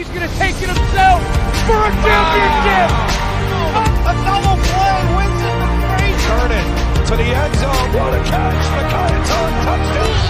he's going to take it himself for a championship. A double play wins it from Frazier. Turn it to the end zone. What a catch. Micaiah touchdown.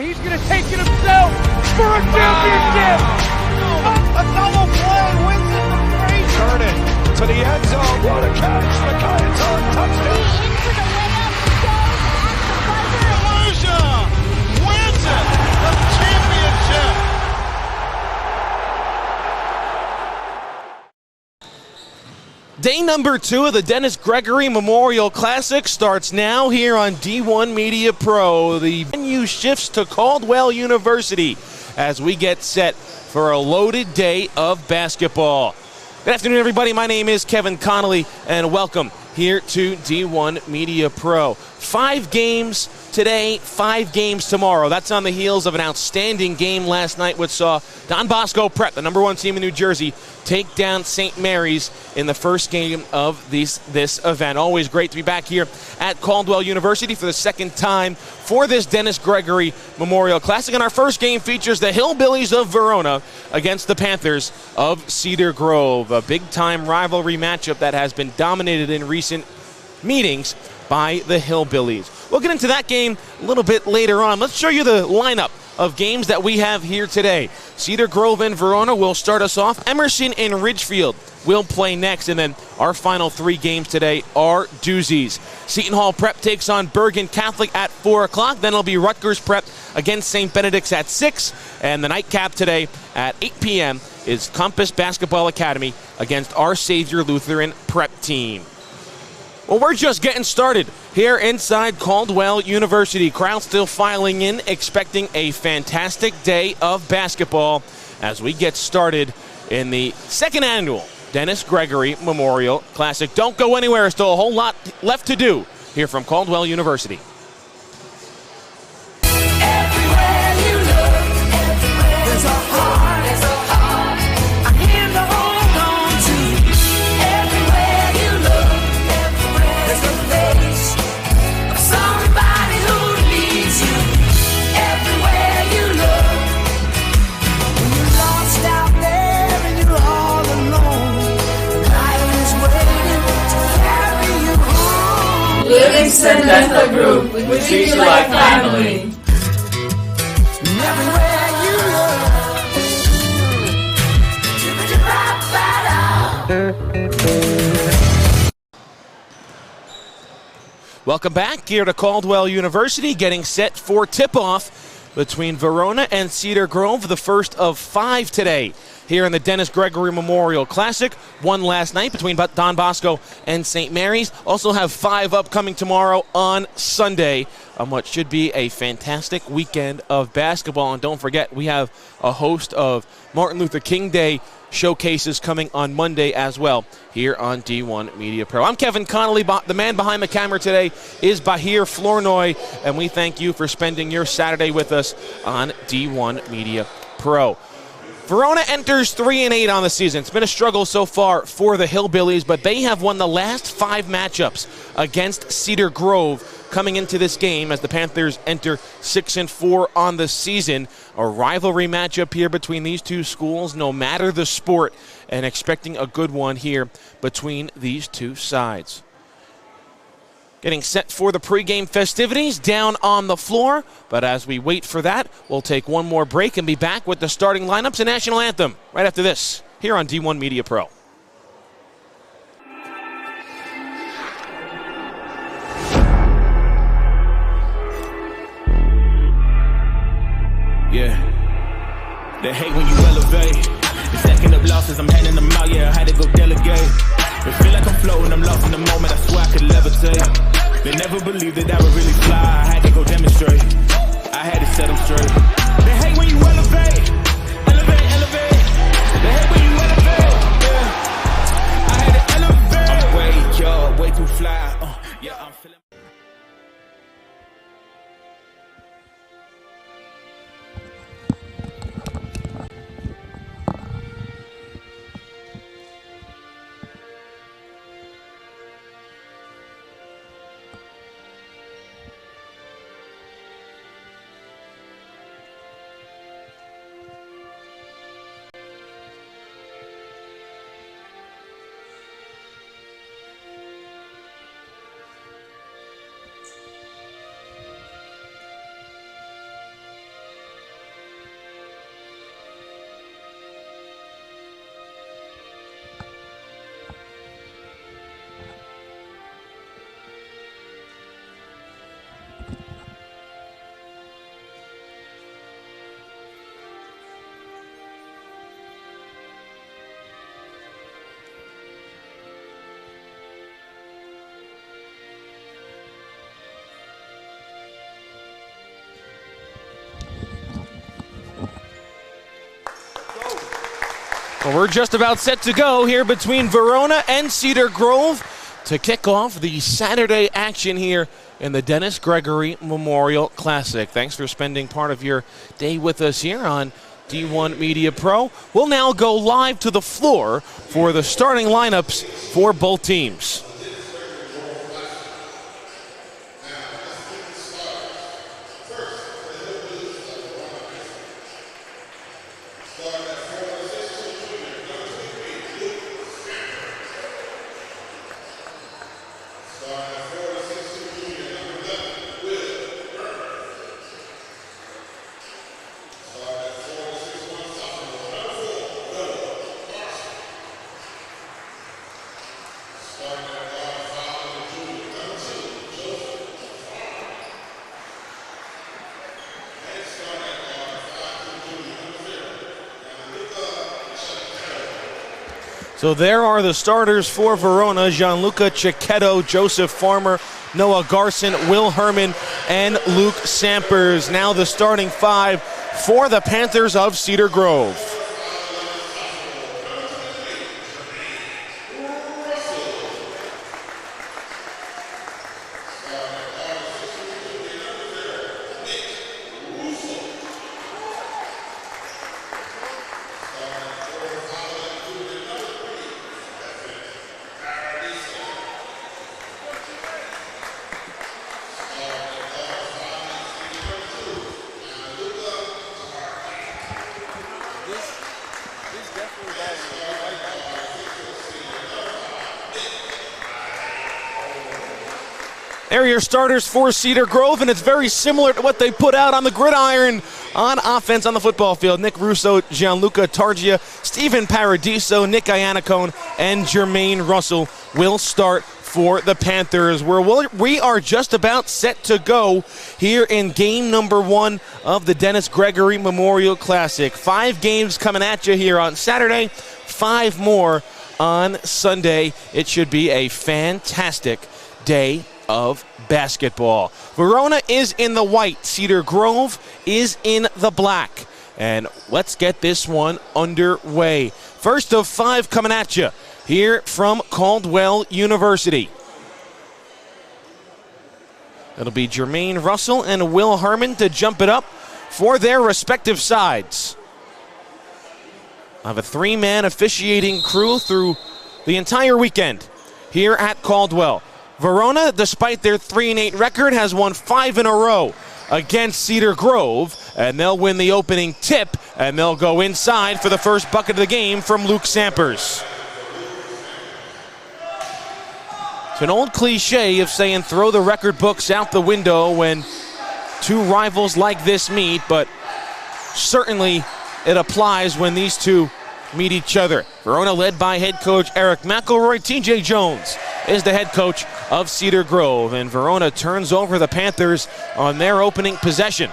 He's going to take it himself for a championship. A double play wins it for Frazier. Turn it to the end zone. What a catch. McKinnon touchdown. Verona wins it. The championship. Day number 2 of the Dennis Gregory Memorial Classic starts now here on D1 Media Pro. The venue shifts to Caldwell University as we get set for a loaded day of basketball. Good afternoon, everybody. My name is Kevin Connolly, and welcome here to D1 Media Pro. 5 games today, 5 games tomorrow. That's on the heels of an outstanding game last night, which saw Don Bosco Prep, the number 1 team in New Jersey, take down St. Mary's in the first game of this event. Always great to be back here at Caldwell University for the second time for this Dennis Gregory Memorial Classic. And our first game features the Hillbillies of Verona against the Panthers of Cedar Grove, a big-time rivalry matchup that has been dominated in recent meetings by the Hillbillies. We'll get into that game a little bit later on. Let's show you the lineup of games that we have here today. Cedar Grove and Verona will start us off. Emerson and Ridgefield will play next, and then our final 3 games today are doozies. Seton Hall Prep takes on Bergen Catholic at 4 o'clock. Then it'll be Rutgers Prep against St. Benedict's at 6. And the nightcap today at 8 p.m. is Compass Basketball Academy against Our Savior Lutheran Prep team. Well, we're just getting started here inside Caldwell University. Crowd still filing in, expecting a fantastic day of basketball as we get started in the second annual Dennis Gregory Memorial Classic. Don't go anywhere. There's still a whole lot left to do here from Caldwell University. Everywhere you look, there's a heart, a hand to hold on to. Everywhere you look, there's a face of somebody who needs you. Everywhere you look, when you're lost out there and you're all alone, life is waiting to carry you home. Livingston Dental Group, we treat you like family. Everywhere you look, Welcome back here to Caldwell University, getting set for tip-off between Verona and Cedar Grove, the first of 5 today here in the Dennis Gregory Memorial Classic. 1 last night between Don Bosco and St. Mary's. Also have 5 upcoming tomorrow on Sunday on what should be a fantastic weekend of basketball. And don't forget, we have a host of Martin Luther King Day showcases coming on Monday as well here on D1 Media Pro. I'm Kevin Connolly. The man behind the camera today is Bahir Flournoy, and we thank you for spending your Saturday with us on D1 Media Pro. Verona enters 3-8 on the season. It's been a struggle so far for the Hillbillies, but they have won the last 5 matchups against Cedar Grove coming into this game as the Panthers enter 6-4 on the season. A rivalry matchup here between these two schools, no matter the sport, and expecting a good one here between these two sides. Getting set for the pregame festivities down on the floor. But as we wait for that, we'll take one more break and be back with the starting lineups and national anthem right after this here on D1 Media Pro. Yeah, they hate when you elevate. The second of losses, I'm handing them out, yeah, I had to go delegate. It feel like I'm floating, I'm lost in the moment, I swear I could levitate. They never believed that I would really fly, I had to go demonstrate. I had to set them straight. They hate when you elevate, elevate, elevate. They hate when you elevate, yeah. I had to elevate. I'm way too fly, yeah, I'm feeling. Well, we're just about set to go here between Verona and Cedar Grove to kick off the Saturday action here in the Dennis Gregory Memorial Classic. Thanks for spending part of your day with us here on D1 Media Pro. We'll now go live to the floor for the starting lineups for both teams. So there are the starters for Verona: Gianluca Cicchetto, Joseph Farmer, Noah Garson, Will Herman, and Luke Sampers. Now the starting five for the Panthers of Cedar Grove. There are your starters for Cedar Grove, and it's very similar to what they put out on the gridiron on offense on the football field. Nick Russo, Gianluca Targia, Stephen Paradiso, Nick Iannacone, and Jermaine Russell will start for the Panthers. We are just about set to go here in game number one of the Dennis Gregory Memorial Classic. 5 games coming at you here on Saturday, 5 more on Sunday. It should be a fantastic day of basketball. Verona is in the white. Cedar Grove is in the black. And let's get this one underway. First of 5 coming at you here from Caldwell University. It'll be Jermaine Russell and Will Herman to jump it up for their respective sides. I have a 3-man officiating crew through the entire weekend here at Caldwell. Verona, despite their 3-8 record, has won 5 in a row against Cedar Grove, and they'll win the opening tip, and they'll go inside for the first bucket of the game from Luke Sampers. It's an old cliche of saying throw the record books out the window when 2 rivals like this meet, but certainly it applies when these two meet each other. Verona led by head coach Eric McElroy. TJ Jones is the head coach of Cedar Grove, and Verona turns over the Panthers on their opening possession.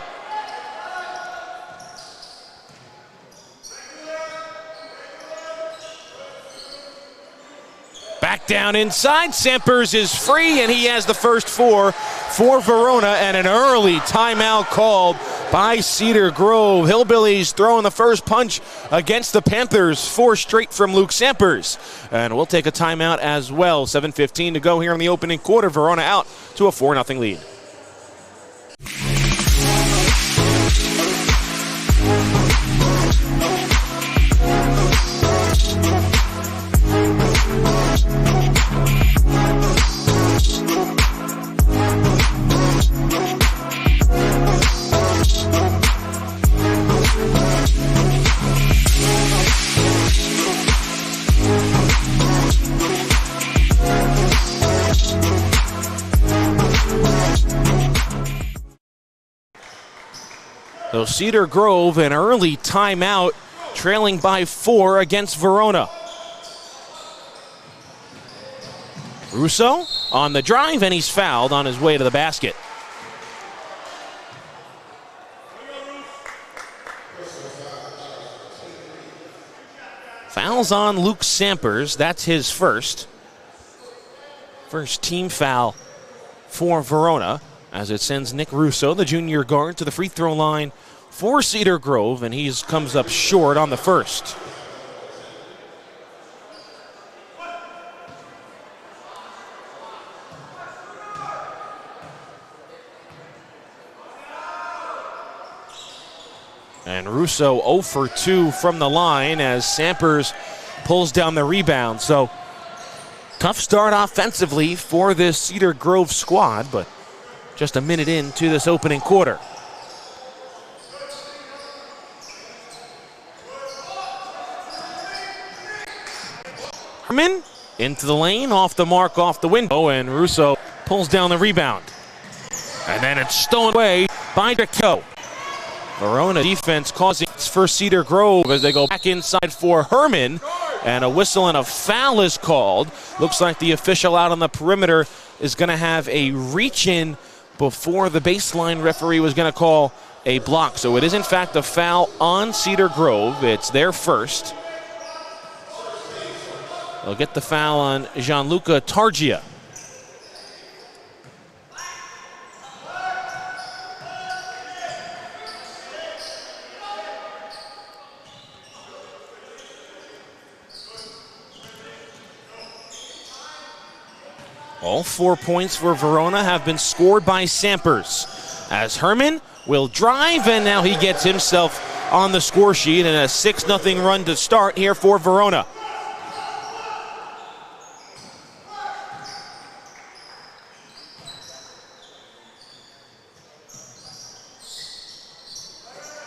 Back down inside, Sampers is free, and he has the first 4 for Verona, and an early timeout called by Cedar Grove. Hillbillies throwing the first punch against the Panthers, 4 straight from Luke Sampers. And we'll take a timeout as well. 7:15 to go here in the opening quarter. Verona out to a 4-0 lead. So Cedar Grove, an early timeout, trailing by 4 against Verona. Russo on the drive, and he's fouled on his way to the basket. Fouls on Luke Sampers. That's his first. First team foul for Verona, as it sends Nick Russo, the junior guard, to the free throw line for Cedar Grove, and he comes up short on the first. And Russo 0 for 2 from the line as Sampers pulls down the rebound. So tough start offensively for this Cedar Grove squad, but just a minute into this opening quarter. Herman into the lane, off the mark, off the window, and Russo pulls down the rebound. And then it's stolen away by Deco. Verona defense causing for Cedar Grove as they go back inside for Herman, and a whistle and a foul is called. Looks like the official out on the perimeter is going to have a reach in before the baseline referee was going to call a block. So it is in fact a foul on Cedar Grove. It's their first. They'll get the foul on Gianluca Targia. All 4 points for Verona have been scored by Sampers, as Herman will drive, and now he gets himself on the score sheet, and a 6-0 run to start here for Verona.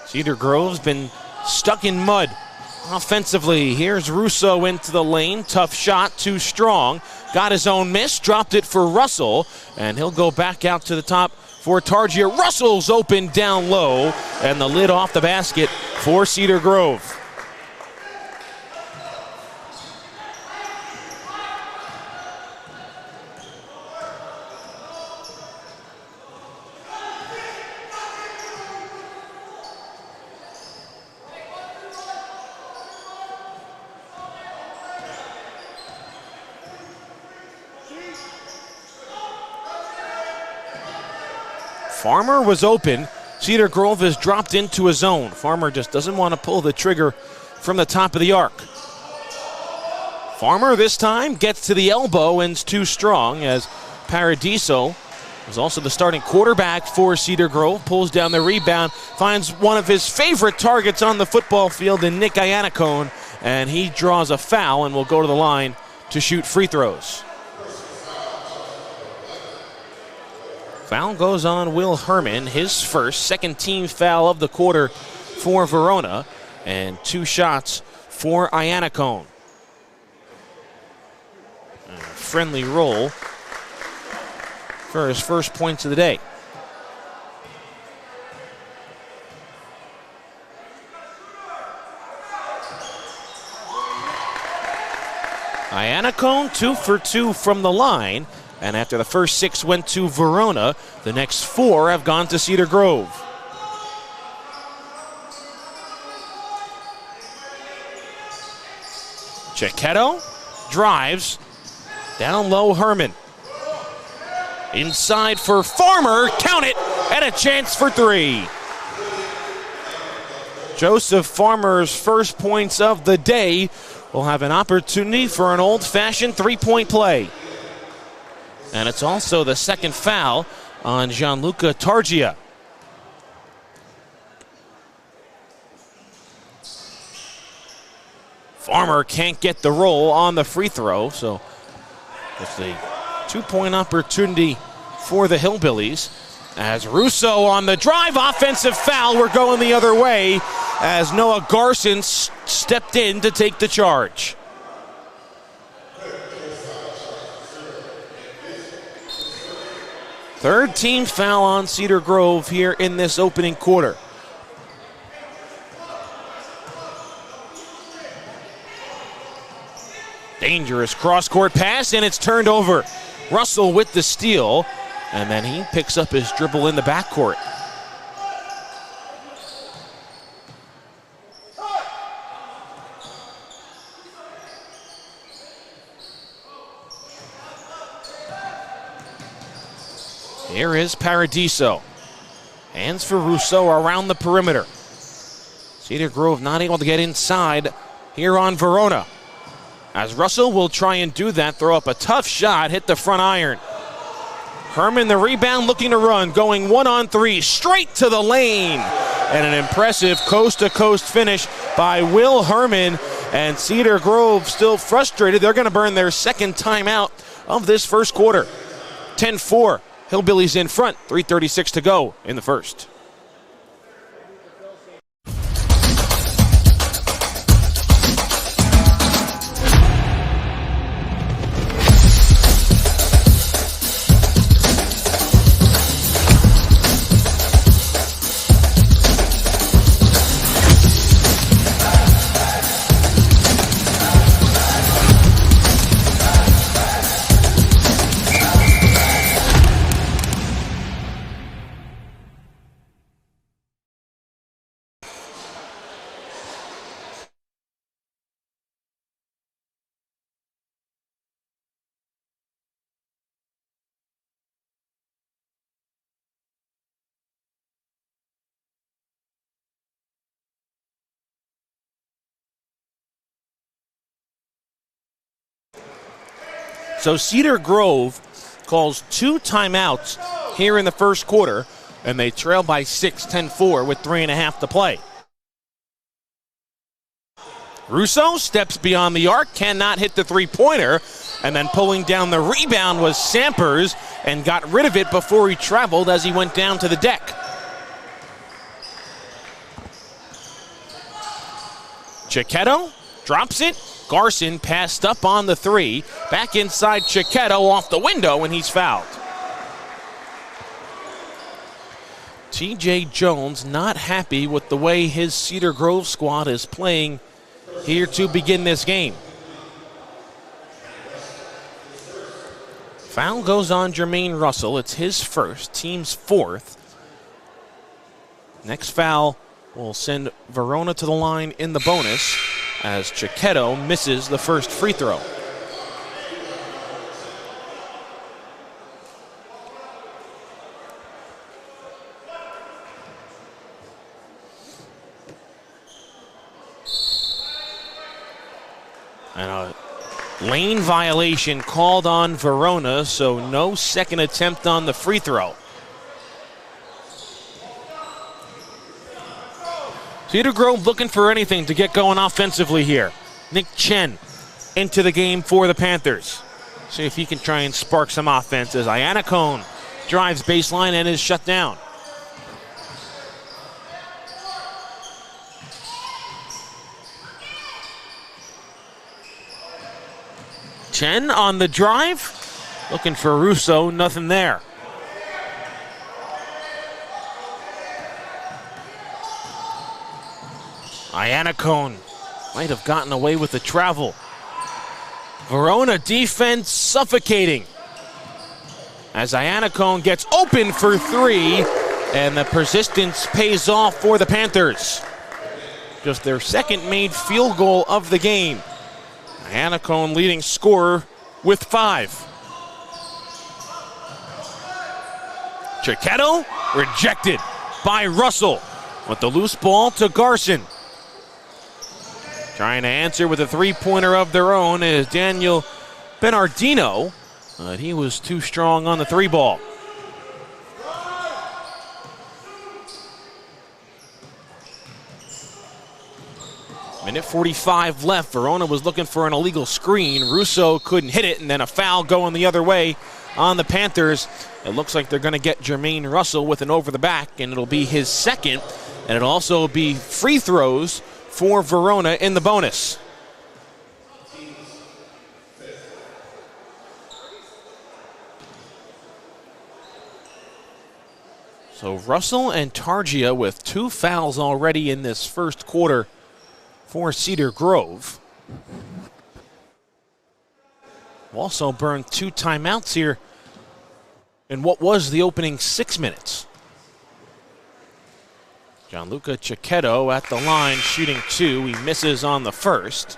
Cedar Grove's been stuck in mud offensively. Here's Russo into the lane. Tough shot, too strong. Got his own miss, dropped it for Russell, and he'll go back out to the top for Targia. Russell's open down low, and the lid off the basket for Cedar Grove. Farmer was open. Cedar Grove has dropped into a zone. Farmer just doesn't want to pull the trigger from the top of the arc. Farmer this time gets to the elbow and's too strong, as Paradiso was also the starting quarterback for Cedar Grove. Pulls down the rebound, finds one of his favorite targets on the football field in Nick Iannacone, and he draws a foul and will go to the line to shoot free throws. Foul goes on Will Herman, his first, second team foul of the quarter for Verona, and 2 shots for Iannacone. A friendly roll for his first points of the day. Iannacone 2 for 2 from the line. And after the first 6 went to Verona, the next 4 have gone to Cedar Grove. Cecchetto drives. Down low, Herman. Inside for Farmer, count it, and a chance for 3. Joseph Farmer's first points of the day will have an opportunity for an old-fashioned 3-point play. And it's also the second foul on Gianluca Targia. Farmer can't get the roll on the free throw, so it's a 2-point opportunity for the Hillbillies. As Russo on the drive, offensive foul. We're going the other way as Noah Garson stepped in to take the charge. Third team foul on Cedar Grove here in this opening quarter. Dangerous cross-court pass, and it's turned over. Russell with the steal, and then he picks up his dribble in the backcourt. Here is Paradiso. Hands for Russo around the perimeter. Cedar Grove not able to get inside here on Verona. As Russell will try and do that, throw up a tough shot, hit the front iron. Herman the rebound, looking to run, going 1-on-3, straight to the lane. and an impressive coast-to-coast finish by Will Herman. And Cedar Grove still frustrated. They're going to burn their second timeout of this first quarter. 10-4, Hillbillies in front, 3:36 to go in the first. So Cedar Grove calls 2 timeouts here in the first quarter, and they trail by 6, 10-4 with 3.5 to play. Russo steps beyond the arc, cannot hit the three-pointer, and then pulling down the rebound was Sampers and got rid of it before he traveled as he went down to the deck. Chiquetto drops it. Garson passed up on the three. Back inside Chiquetto off the window, and he's fouled. TJ Jones not happy with the way his Cedar Grove squad is playing here to begin this game. Foul goes on Jermaine Russell. It's his first, team's fourth. Next foul will send Verona to the line in the bonus as Chiquetto misses the first free throw. And a lane violation called on Verona, so no second attempt on the free throw. Cedar Grove looking for anything to get going offensively here. Nick Chen into the game for the Panthers. See if he can try and spark some offense as Iannacone drives baseline and is shut down. Chen on the drive, looking for Russo, nothing there. Iannacone might have gotten away with the travel. Verona defense suffocating as Iannacone gets open for three, and the persistence pays off for the Panthers. Just their second made field goal of the game. Iannacone leading scorer with 5. Chiquetto rejected by Russell with the loose ball to Garson. Trying to answer with a three-pointer of their own is Daniel Bernardino, but he was too strong on the three ball. Minute 45 left. Verona was looking for an illegal screen. Russo couldn't hit it, and then a foul going the other way on the Panthers. It looks like they're going to get Jermaine Russell with an over the back, and it'll be his second, and it'll also be free throws for Verona in the bonus. So Russell and Targia with 2 fouls already in this first quarter for Cedar Grove. Also burned 2 timeouts here in what was the opening 6 minutes. Gianluca Chiquetto at the line shooting 2. He misses on the first.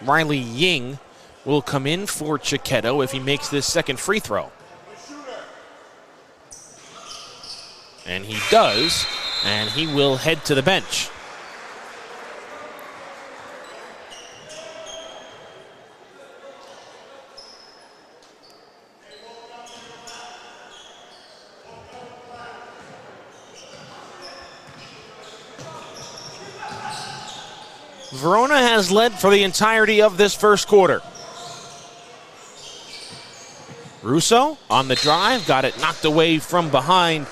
Riley Ying will come in for Chiquetto if he makes this second free throw. And he does, and he will head to the bench. Verona has led for the entirety of this first quarter. Russo on the drive, got it knocked away from behind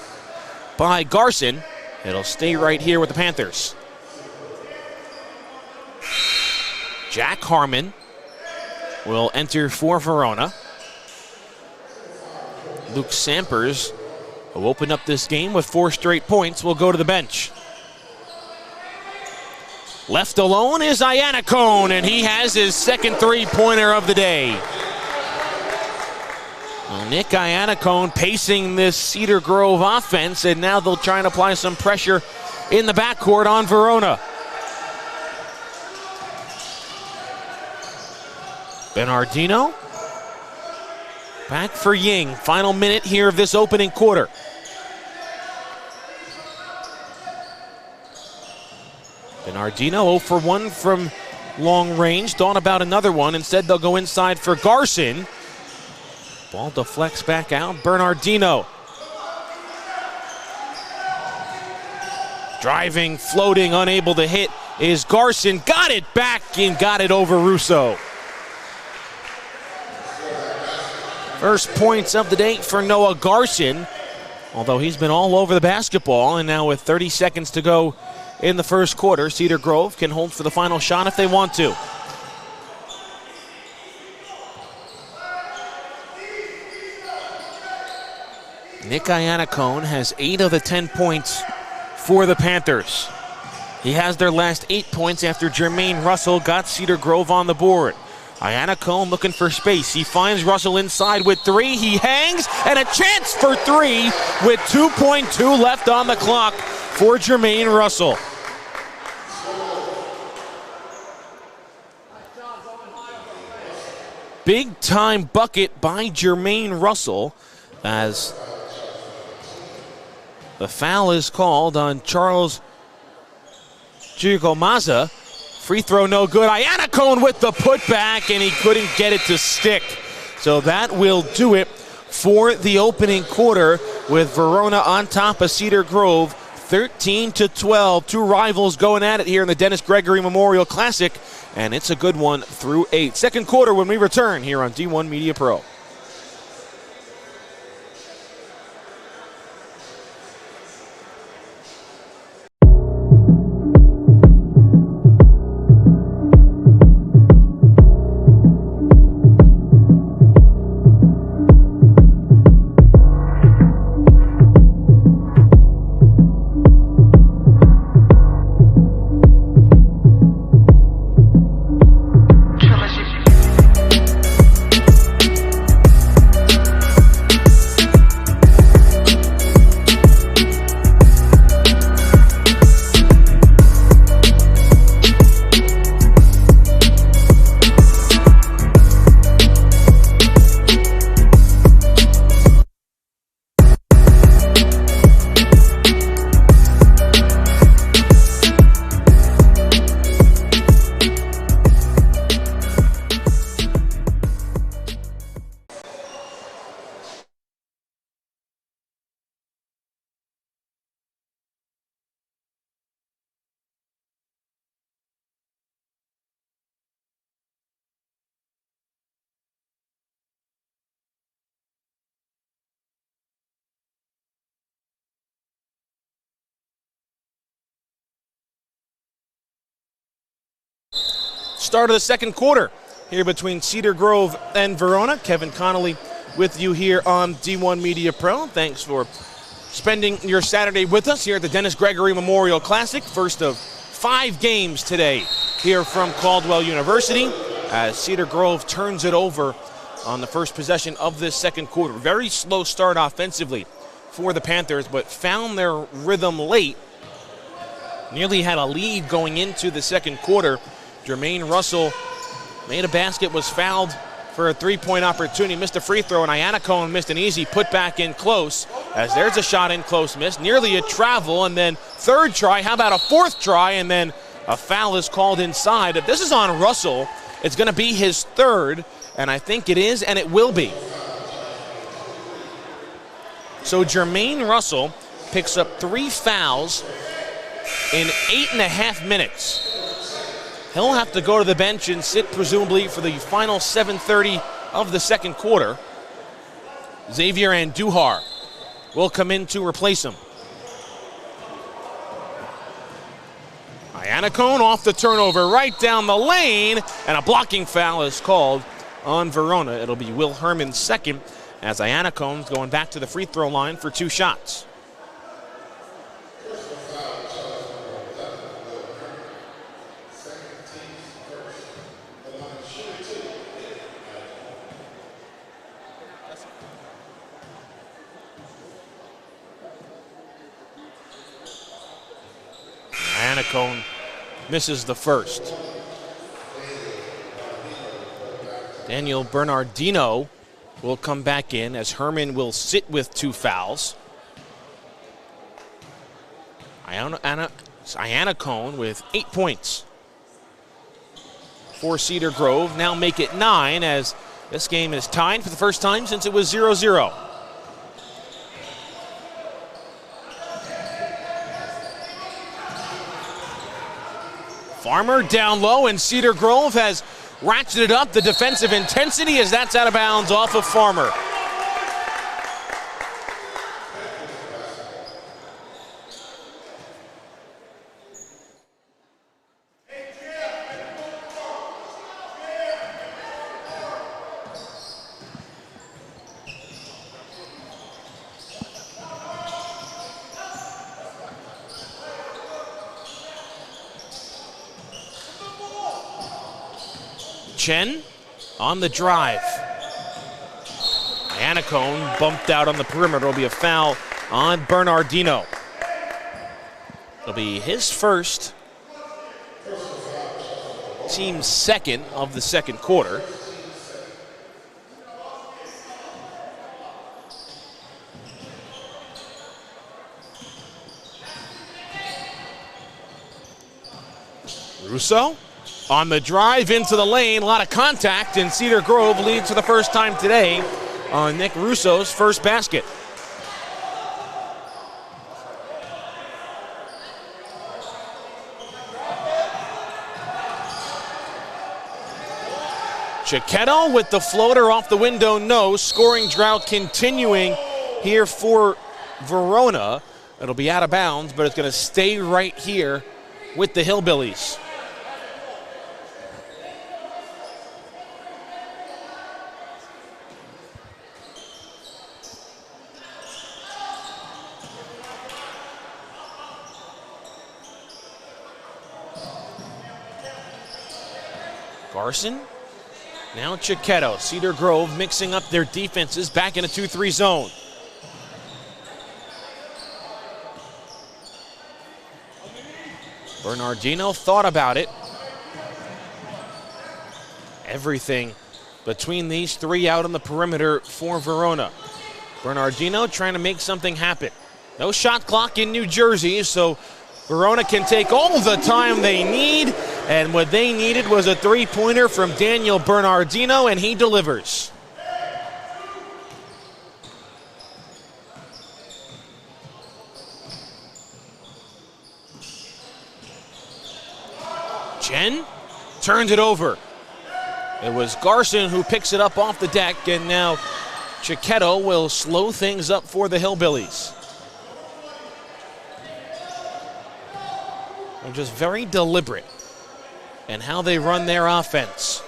by Garson. It'll stay right here with the Panthers. Jack Harmon will enter for Verona. Luke Sampers, who opened up this game with 4 straight points, will go to the bench. Left alone is Iannacone, and he has his second three-pointer of the day. Well, Nick Iannacone pacing this Cedar Grove offense, and now they'll try and apply some pressure in the backcourt on Verona. Bernardino back for Ying. Final minute here of this opening quarter. Bernardino 0 for 1 from long range. Thought about another one. Instead, they'll go inside for Garson. Ball deflects back out. Bernardino. Driving, floating, unable to hit is Garson. Got it back and got it over Russo. First points of the day for Noah Garson, although he's been all over the basketball. And now with 30 seconds to go in the first quarter, Cedar Grove can hold for the final shot if they want to. Nick Iannacone has 8 of the 10 points for the Panthers. He has their last 8 points after Jermaine Russell got Cedar Grove on the board. Iannacone looking for space. He finds Russell inside with 3. He hangs, and a chance for 3 with 2.2 left on the clock for Jermaine Russell. Big time bucket by Jermaine Russell as the foul is called on Charles Giacomaza. Free throw no good. Iannacone with the putback, and he couldn't get it to stick. So that will do it for the opening quarter with Verona on top of Cedar Grove, 13-12. Two rivals going at it here in the Dennis Gregory Memorial Classic, and it's a good one through 8. Second quarter when we return here on D1 Media Pro. Start of the second quarter here between Cedar Grove and Verona. Kevin Connolly with you here on D1 Media Pro. Thanks for spending your Saturday with us here at the Dennis Gregory Memorial Classic. First of 5 games today here from Caldwell University as Cedar Grove turns it over on the first possession of this second quarter. Very slow start offensively for the Panthers, but found their rhythm late. Nearly had a lead going into the second quarter. Jermaine Russell made a basket, was fouled for a three-point opportunity, missed a free throw, and Iannacone missed an easy putback in close, as there's a shot in close miss, nearly a travel, and then third try, how about a fourth try, and then a foul is called inside. If this is on Russell, it's going to be his third, and I think it is, and it will be. So Jermaine Russell picks up 3 fouls in 8.5 minutes. He'll have to go to the bench and sit presumably for the final 7:30 of the second quarter. Xavier Andujar will come in to replace him. Iannacone off the turnover right down the lane, and a blocking foul is called on Verona. It'll be Will Herman's second, as Iannacone's going back to the free throw line for 2 shots. Iannacone misses the first. Daniel Bernardino will come back in as Herman will sit with 2 fouls. Iannacone with 8 points for Cedar Grove. Now make it 9 as this game is tied for the first time since it was 0-0. Farmer down low, and Cedar Grove has ratcheted up the defensive intensity as that's out of bounds off of Farmer. Chen on the drive. Iannacone bumped out on the perimeter. It'll be a foul on Bernardino. It'll be his first, team's second of the second quarter. Russo on the drive into the lane, a lot of contact, and Cedar Grove leads for the first time today on Nick Russo's first basket. Chiquetto with the floater off the window, no. Scoring drought continuing here for Verona. It'll be out of bounds, but it's going to stay right here with the Hillbillies. Garson, now Chiquetto. Cedar Grove mixing up their defenses back in a 2-3 zone. Bernardino thought about it. Everything between these 3 out on the perimeter for Verona. Bernardino trying to make something happen. No shot clock in New Jersey, so Verona can take all the time they need, and what they needed was a 3-pointer from Daniel Bernardino, and he delivers. Chen turns it over. It was Garson who picks it up off the deck, and now Chiquetto will slow things up for the Hillbillies. They're just very deliberate in how they run their offense.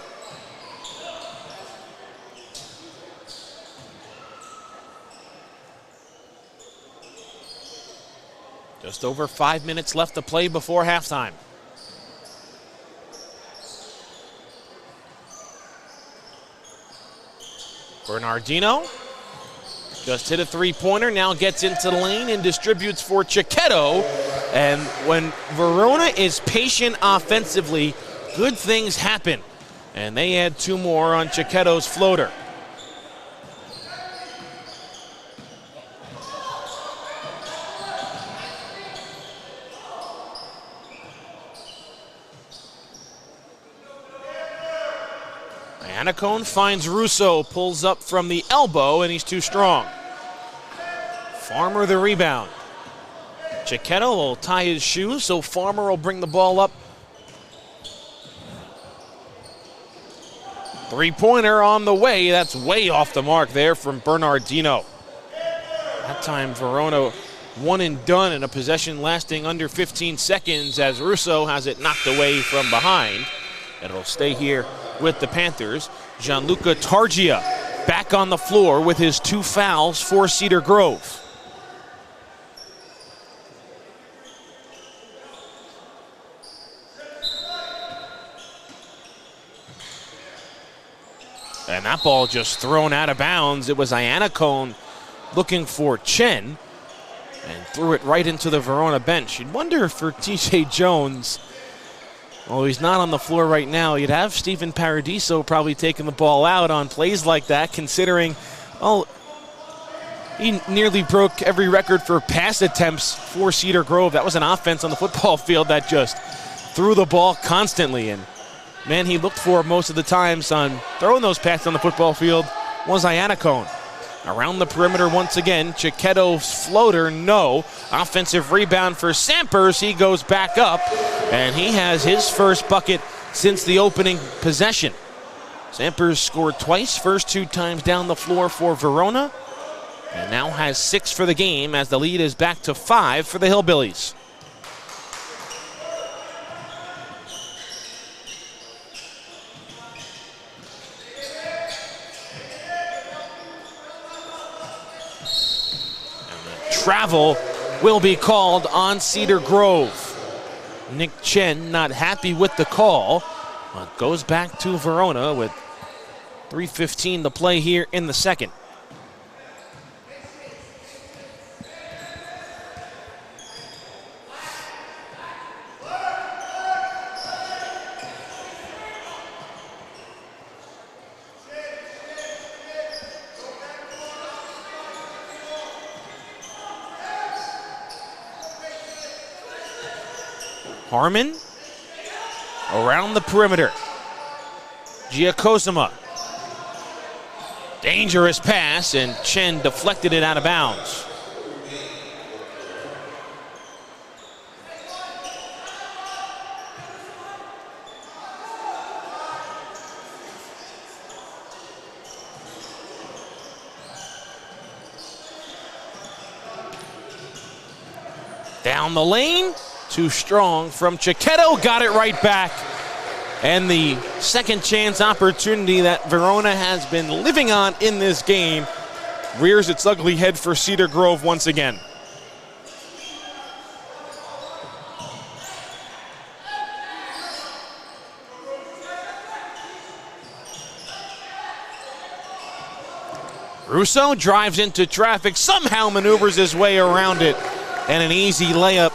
Just over 5 minutes left to play before halftime. Bernardino just hit a 3-pointer, now gets into the lane and distributes for Chiquetto. And when Verona is patient offensively, good things happen. And they add 2 more on Chiquetto's floater. Iannacone finds Russo, pulls up from the elbow, and he's too strong. Farmer the rebound. Chiquetto will tie his shoes, so Farmer will bring the ball up Three-pointer on the way. That's way off the mark there from Bernardino. That time Verona one and done in a possession lasting under 15 seconds as Russo has it knocked away from behind. It'll stay here with the Panthers. Gianluca Targia back on the floor with his 2 fouls for Cedar Grove. And that ball just thrown out of bounds. It was Iannacone looking for Chen and threw it right into the Verona bench. You'd wonder if for TJ Jones, well, he's not on the floor right now. You'd have Stephen Paradiso probably taking the ball out on plays like that, considering, well, he nearly broke every record for pass attempts for Cedar Grove. That was an offense on the football field that just threw the ball constantly. And man, he looked for most of the times on throwing those passes on the football field was Iannacone. Around the perimeter once again, Chiquetto's floater, no. Offensive rebound for Sampers. He goes back up, and he has his first bucket since the opening possession. Sampers scored twice, first 2 times down the floor for Verona, and now has 6 for the game as the lead is back to 5 for the Hillbillies. Travel will be called on Cedar Grove. Nick Chen not happy with the call, but goes back to Verona with 3:15 to play here in the second. Harmon around the perimeter. Giacosima. Dangerous pass, and Chen deflected it out of bounds. Down the lane. Too strong from Chiquetto, got it right back. And the second chance opportunity that Verona has been living on in this game rears its ugly head for Cedar Grove once again. Russo drives into traffic, somehow maneuvers his way around it, and an easy layup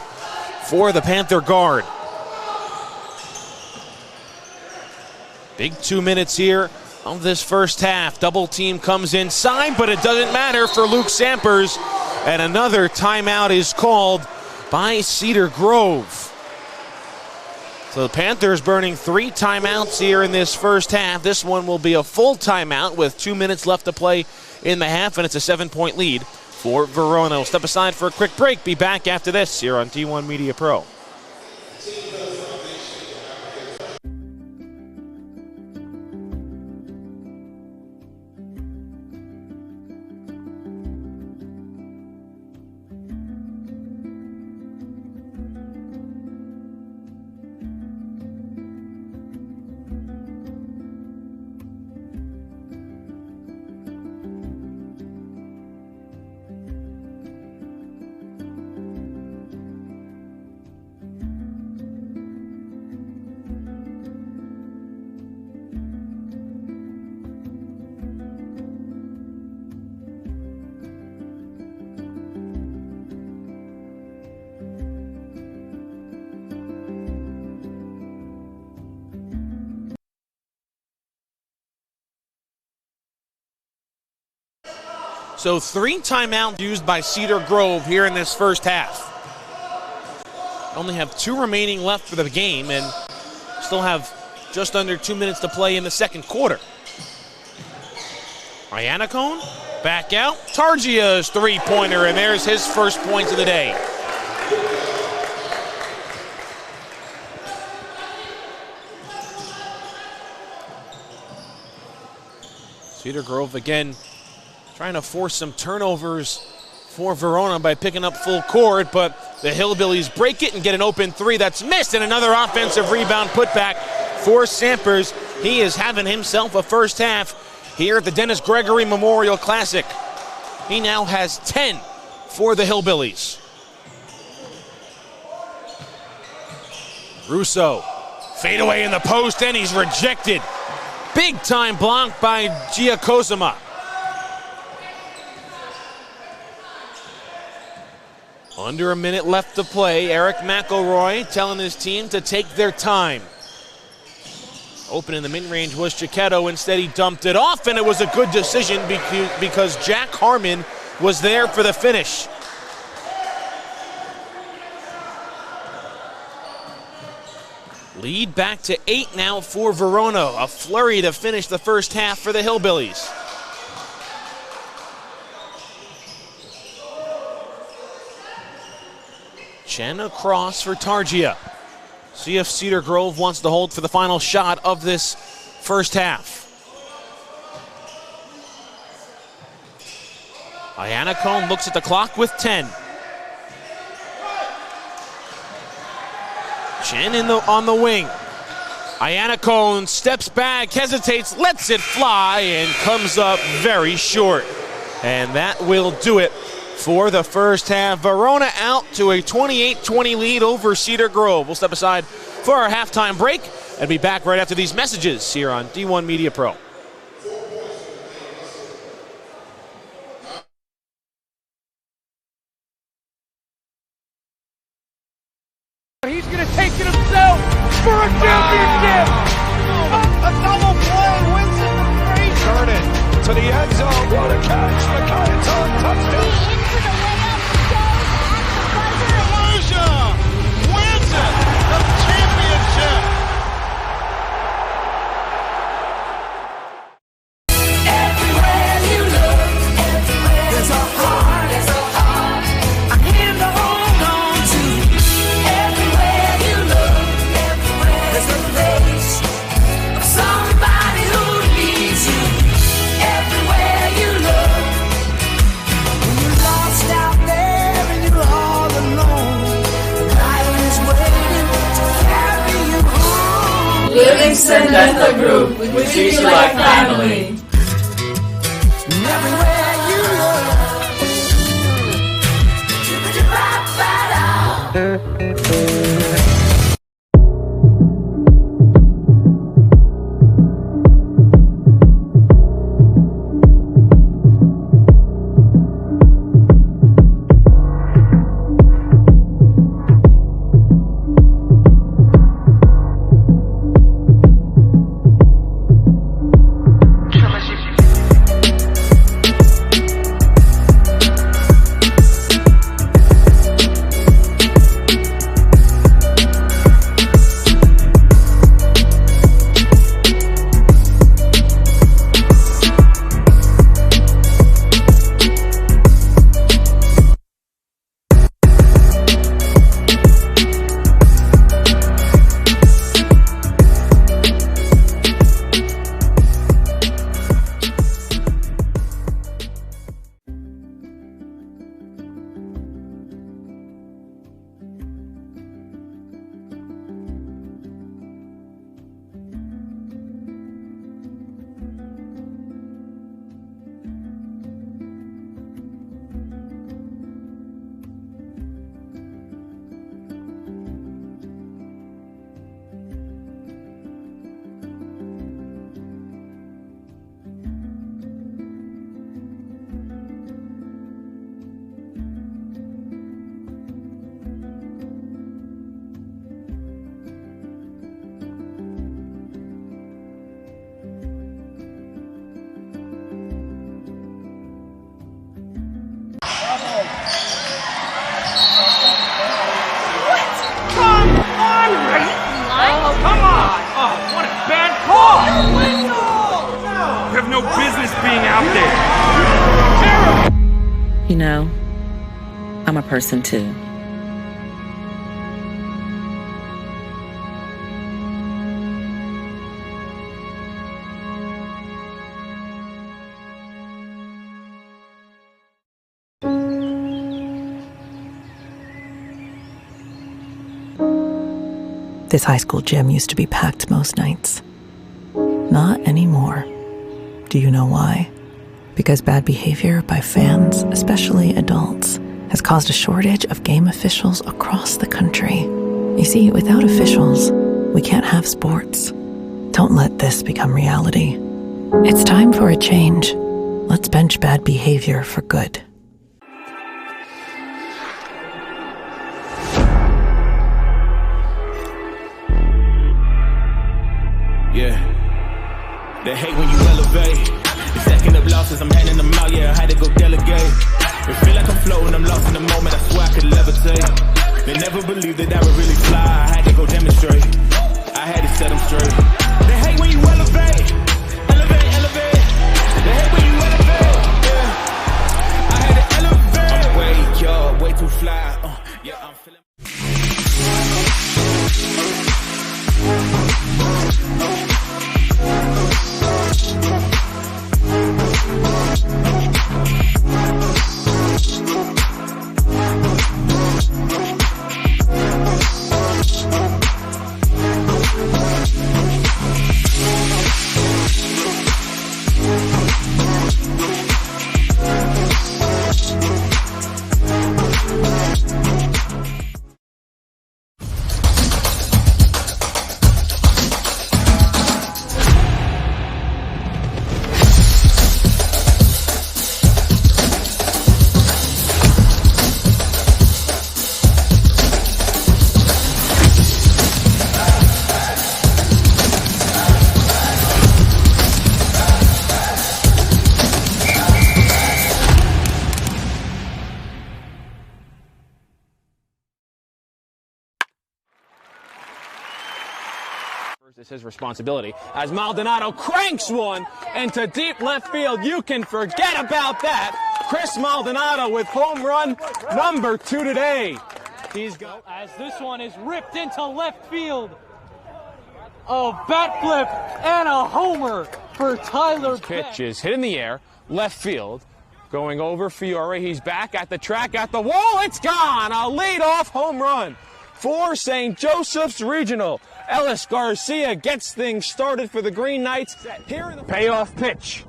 for the Panther guard. Big 2 minutes here of this first half. Double team comes inside, but it doesn't matter for Luke Sampers. And another timeout is called by Cedar Grove. So the Panthers burning 3 timeouts here in this first half. This one will be a full timeout with 2 minutes left to play in the half, and it's a 7-point lead for Verona. We'll step aside for a quick break. Be back after this here on D1 Media Pro. So 3 timeouts used by Cedar Grove here in this first half. Only have 2 remaining left for the game and still have just under 2 minutes to play in the second quarter. Iannacone back out. Targia's 3-pointer, and there's his first points of the day. Cedar Grove again trying to force some turnovers for Verona by picking up full court, but the Hillbillies break it and get an open three that's missed, and another offensive rebound putback for Sampers. He is having himself a first half here at the Dennis Gregory Memorial Classic. He now has 10 for the Hillbillies. Russo, fade away in the post, and he's rejected. Big time block by Giacosima. Under a minute left to play. Eric McElroy telling his team to take their time. Open in the mid-range was Chiquetto. Instead, he dumped it off, and it was a good decision because Jack Harmon was there for the finish. Lead back to 8 now for Verona. A flurry to finish the first half for the Hillbillies. Chen across for Targia. See if Cedar Grove wants to hold for the final shot of this first half. Iannacone looks at the clock with 10. Chen on the wing. Iannacone steps back, hesitates, lets it fly, and comes up very short. And that will do it for the first half. Verona out to a 28-20 lead over Cedar Grove. We'll step aside for our halftime break and be back right after these messages here on D1 Media Pro. He's going to take it himself for a championship. A double play wins it for free. Turn it to the end zone. What a catch. McCartan touchdown. Wins it. The championship. Everywhere you look, there's a heart, a hand to hold on to. Everywhere you look, there's a face of somebody who needs you. Everywhere you look, when you're lost out there and you're all alone, life is waiting to carry you home. Livingston Dental Group. We treat you like family. Everywhere you look, no business being out there. You know, I'm a person too. His high school gym used to be packed most nights. Not anymore. Do you know why? Because bad behavior by fans, especially adults, has caused a shortage of game officials across the country. You see, without officials, we can't have sports. Don't let this become reality. It's time for a change. Let's bench bad behavior for good. Yeah. They hate when you elevate. The second of losses, I'm handing them out, yeah, I had to go delegate. It feel like I'm floating, I'm lost in the moment, I swear I could levitate. They never believed that I would really fly, I had to go demonstrate. I had to set them straight. They hate when you elevate. Elevate, elevate. They hate when you elevate, yeah. I had to elevate. I'm way too fly, yeah, I'm feeling. It's his responsibility as Maldonado cranks one into deep left field. You can forget about that. Chris Maldonado with home run number 2 today. He's got as this one is ripped into left field. A bat flip and a homer for Tyler Beck. Pitch is hit in the air, left field. Going over Fiore. He's back at the track, at the wall. It's gone. A leadoff home run for St. Joseph's Regional. Ellis Garcia gets things started for the Green Knights. Here in the payoff pitch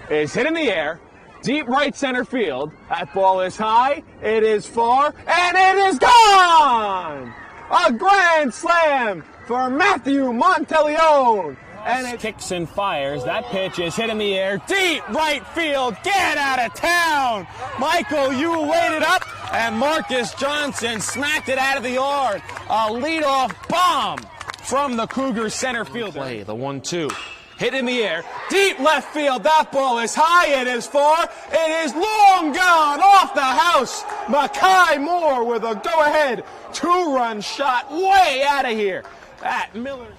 is hit in the air, deep right center field. That ball is high, it is far, and it is gone! A grand slam for Matthew Monteleone. And it kicks and fires. That pitch is hit in the air, deep right field. Get out of town! Michael, you laid it up, and Marcus Johnson smacked it out of the yard. A leadoff bomb from the Cougars center fielder. Play the 1-2. Hit in the air, deep left field. That ball is high, it is far, it is long gone off the house. Makai Moore with a go-ahead 2-run shot way out of here. That Miller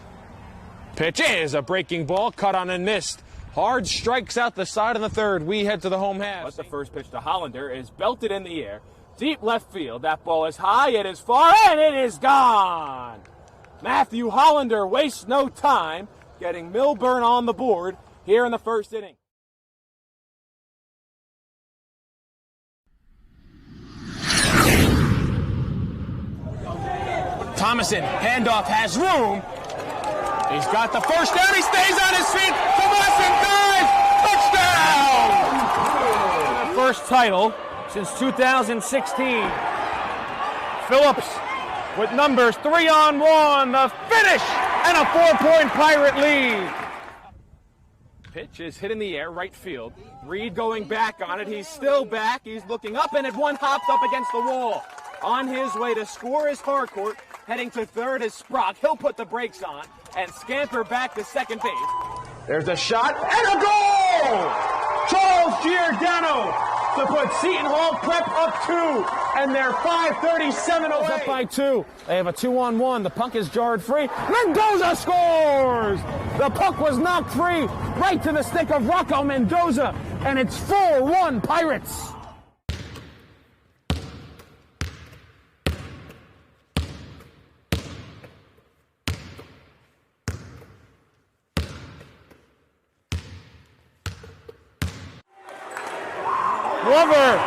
pitch is a breaking ball, cut on and missed. Hard strikes out the side of the third. We head to the home half. But the first pitch to Hollander is belted in the air, deep left field. That ball is high, it is far, and it is gone. Matthew Hollander wastes no time getting Milburn on the board here in the first inning. Thomason, handoff, has room. He's got the first down, he stays on his feet. Thomason dives, touchdown! First title since 2016. Phillips with numbers 3-on-1, the finish, and a 4-point Pirate lead. Pitch is hit in the air, right field. Reed going back on it. He's still back. He's looking up, and it one hops up against the wall. On his way to score is Harcourt. Heading to third is Sprock. He'll put the brakes on and scamper back to second base. There's a shot and a goal! Charles Giordano to put Seton Hall Prep up 2, and they're 5:37 away. Up by 2. They have a 2-on-1. The puck is jarred free. Mendoza scores! The puck was knocked free right to the stick of Rocco Mendoza, and it's 4-1 Pirates. Glover,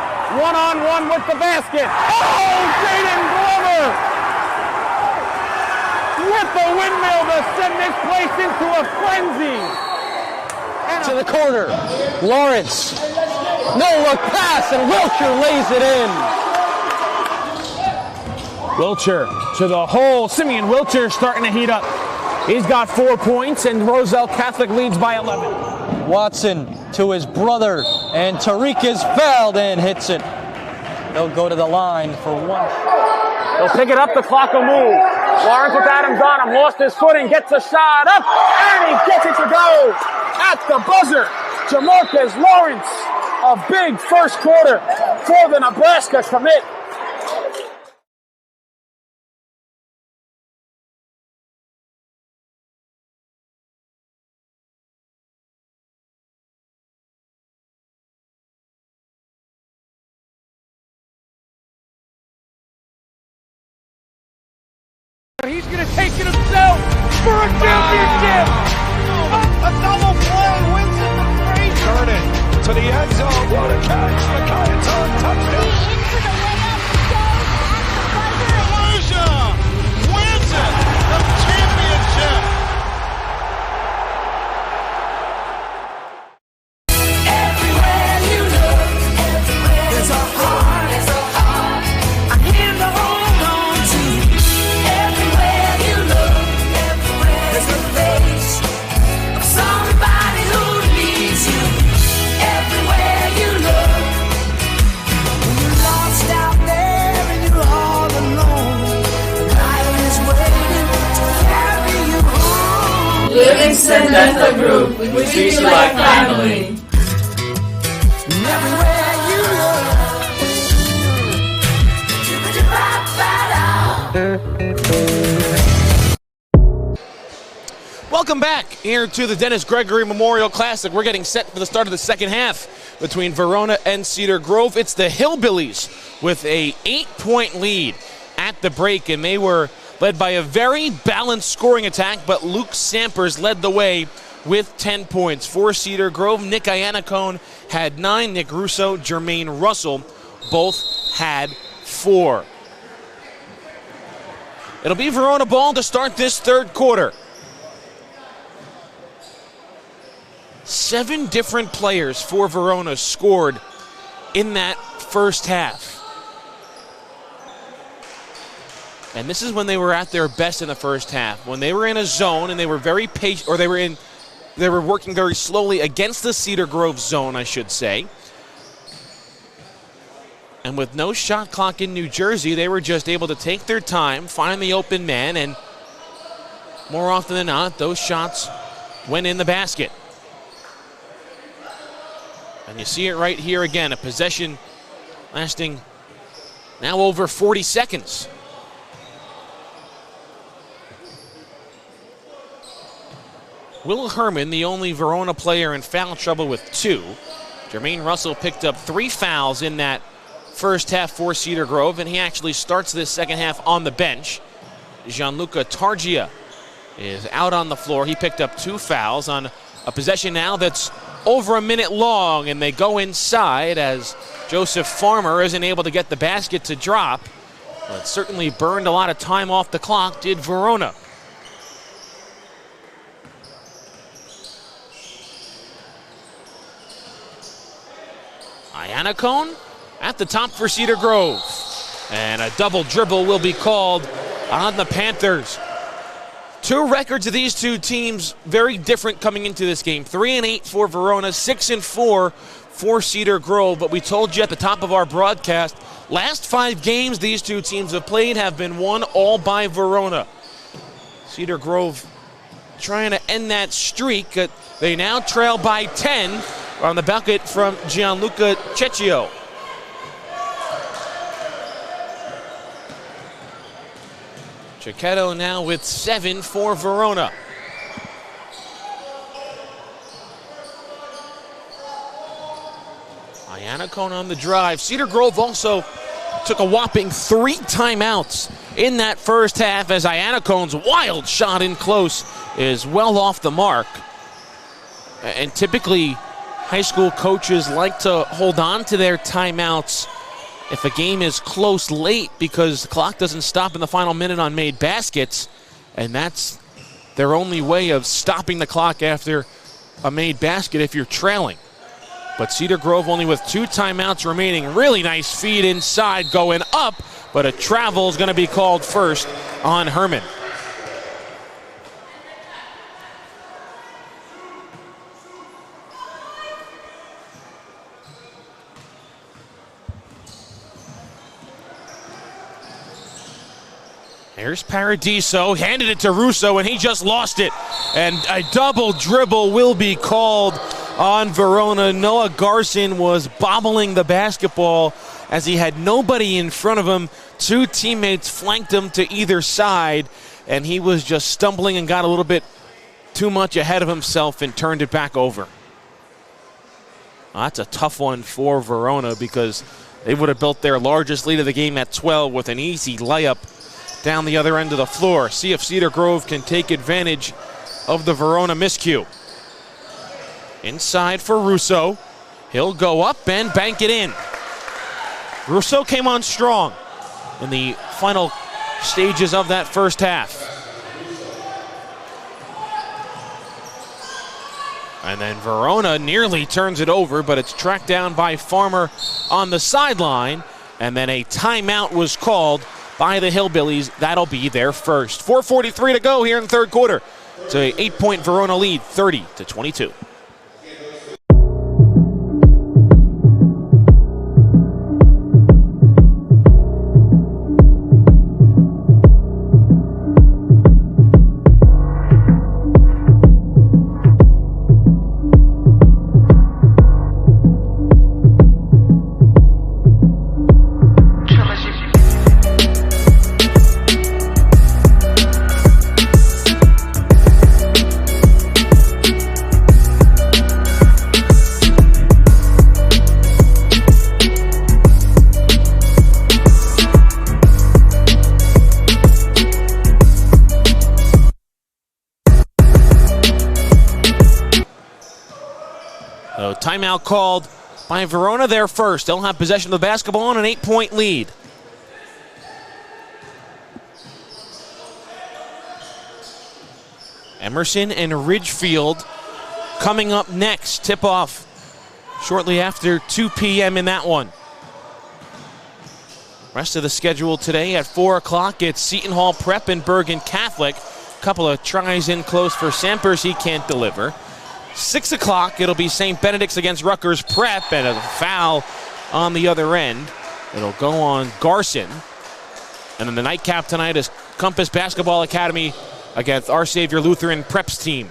one-on-one with the basket. Oh, Jaden Glover! hit the windmill to send this place into a frenzy. To the corner, Lawrence. No look pass, and Wiltshire lays it in. Wiltshire to the hole. Simeon Wiltshire starting to heat up. He's got 4 points, and Roselle Catholic leads by 11. Watson to his brother, and Tariq is fouled and hits it. They'll go to the line for one. They'll pick it up, the clock will move. Lawrence with Adams on him, lost his footing, gets a shot up, and he gets it to go. At the buzzer, Jamarcus Lawrence, a big first quarter for the Nebraska commit. He's going to take it himself for a championship. A double play wins it for Frazier. Turn it to the end zone. What a catch. McKay's on touchdown. Into the layup, goes at the buzzer. Wins it. The championship. Everywhere you look, there's a heart, there's a heart. I hear the hold on to. Everywhere you look, there's a face of somebody who needs you. Everywhere you look, when you're lost out there and you're all alone, life is waiting to carry you home. Livingston Dental Group. We treat you like family. Everywhere you look, Welcome back here to the Dennis Gregory Memorial Classic. We're getting set for the start of the second half between Verona and Cedar Grove. It's the Hillbillies with a 8-point lead at the break, and they were led by a very balanced scoring attack, but Luke Sampers led the way with 10 points. For Cedar Grove, Nick Iannacone had 9. Nick Russo, Jermaine Russell both had 4. It'll be Verona ball to start this third quarter. 7 different players for Verona scored in that first half. And this is when they were at their best in the first half. When they were in a zone and they were very patient, or they were working very slowly against the Cedar Grove zone, I should say. And with no shot clock in New Jersey, they were just able to take their time, find the open man, and more often than not, those shots went in the basket. And you see it right here again, a possession lasting now over 40 seconds. Will Herman, the only Verona player in foul trouble with 2. Jermaine Russell picked up 3 fouls in that first half for Cedar Grove, and he actually starts this second half on the bench. Gianluca Targia is out on the floor. He picked up 2 fouls on a possession now that's over a minute long, and they go inside as Joseph Farmer isn't able to get the basket to drop. But certainly burned a lot of time off the clock, did Verona. Iannacone at the top for Cedar Grove. And a double dribble will be called on the Panthers. 2 records of these 2 teams very different coming into this game. 3-8 for Verona, 6-4 for Cedar Grove. But we told you at the top of our broadcast, last 5 games these 2 teams have played have been won all by Verona. Cedar Grove trying to end that streak. They now trail by 10 on the bucket from Gianluca Cecchio. Cecchetto now with 7 for Verona. Iannacone on the drive. Cedar Grove also took a whopping 3 timeouts in that first half as Iannacone's wild shot in close is well off the mark. And typically, high school coaches like to hold on to their timeouts if a game is close late because the clock doesn't stop in the final minute on made baskets. and that's their only way of stopping the clock after a made basket if you're trailing. But Cedar Grove only with 2 timeouts remaining. Really nice feed inside going up, but a travel is going to be called first on Herman. Here's Paradiso, handed it to Russo, and he just lost it. And a double dribble will be called on Verona. Noah Garson was bobbling the basketball as he had nobody in front of him. 2 teammates flanked him to either side, and he was just stumbling and got a little bit too much ahead of himself and turned it back over. Well, that's a tough one for Verona because they would have built their largest lead of the game at 12 with an easy layup down the other end of the floor. See if Cedar Grove can take advantage of the Verona miscue. Inside for Russo. He'll go up and bank it in. Russo came on strong in the final stages of that first half. And then Verona nearly turns it over, but it's tracked down by Farmer on the sideline. And then a timeout was called by the Hillbillies. That'll be their first. 4:43 to go here in the third quarter. It's an 8-point Verona lead, 30-22. Timeout called by Verona there first. They'll have possession of the basketball and an 8-point lead. Emerson and Ridgefield coming up next. Tip-off shortly after 2 p.m. in that one. Rest of the schedule today at 4 o'clock. It's Seton Hall Prep and Bergen Catholic. Couple of tries in close for Sampers. He can't deliver. 6 o'clock, it'll be St. Benedict's against Rutgers Prep, and a foul on the other end. It'll go on Garson. And then the nightcap tonight is Compass Basketball Academy against Our Savior Lutheran Prep's team.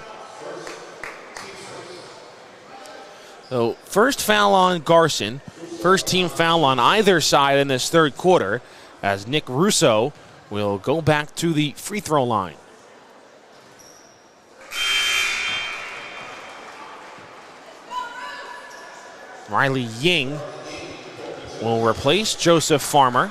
So first foul on Garson, first team foul on either side in this third quarter, as Nick Russo will go back to the free throw line. Riley Ying will replace Joseph Farmer.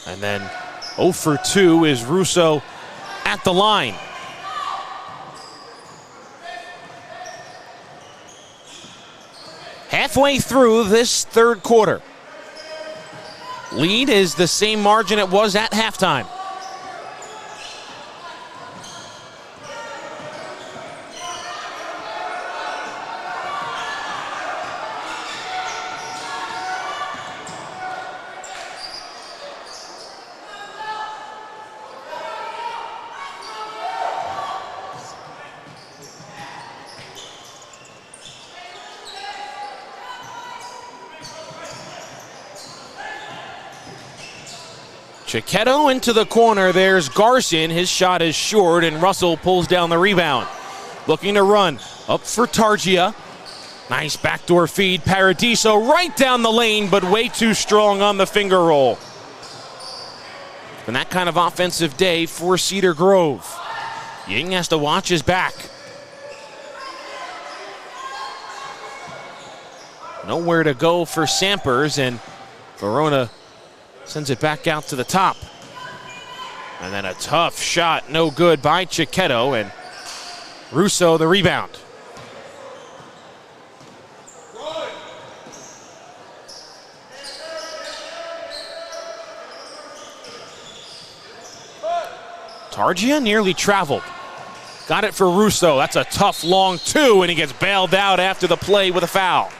And then 0 for 2 is Russo at the line. Halfway through this third quarter. Lead is the same margin it was at halftime. Chiquetto into the corner. There's Garson. His shot is short, and Russell pulls down the rebound. Looking to run. Up for Targia. Nice backdoor feed. Paradiso right down the lane, but way too strong on the finger roll. And that kind of offensive day for Cedar Grove. Ying has to watch his back. Nowhere to go for Sampers, and Verona sends it back out to the top. And then a tough shot, no good by Chiquetto, and Russo the rebound. Targia nearly traveled. Got it for Russo. That's a tough long two, and he gets bailed out after the play with a foul.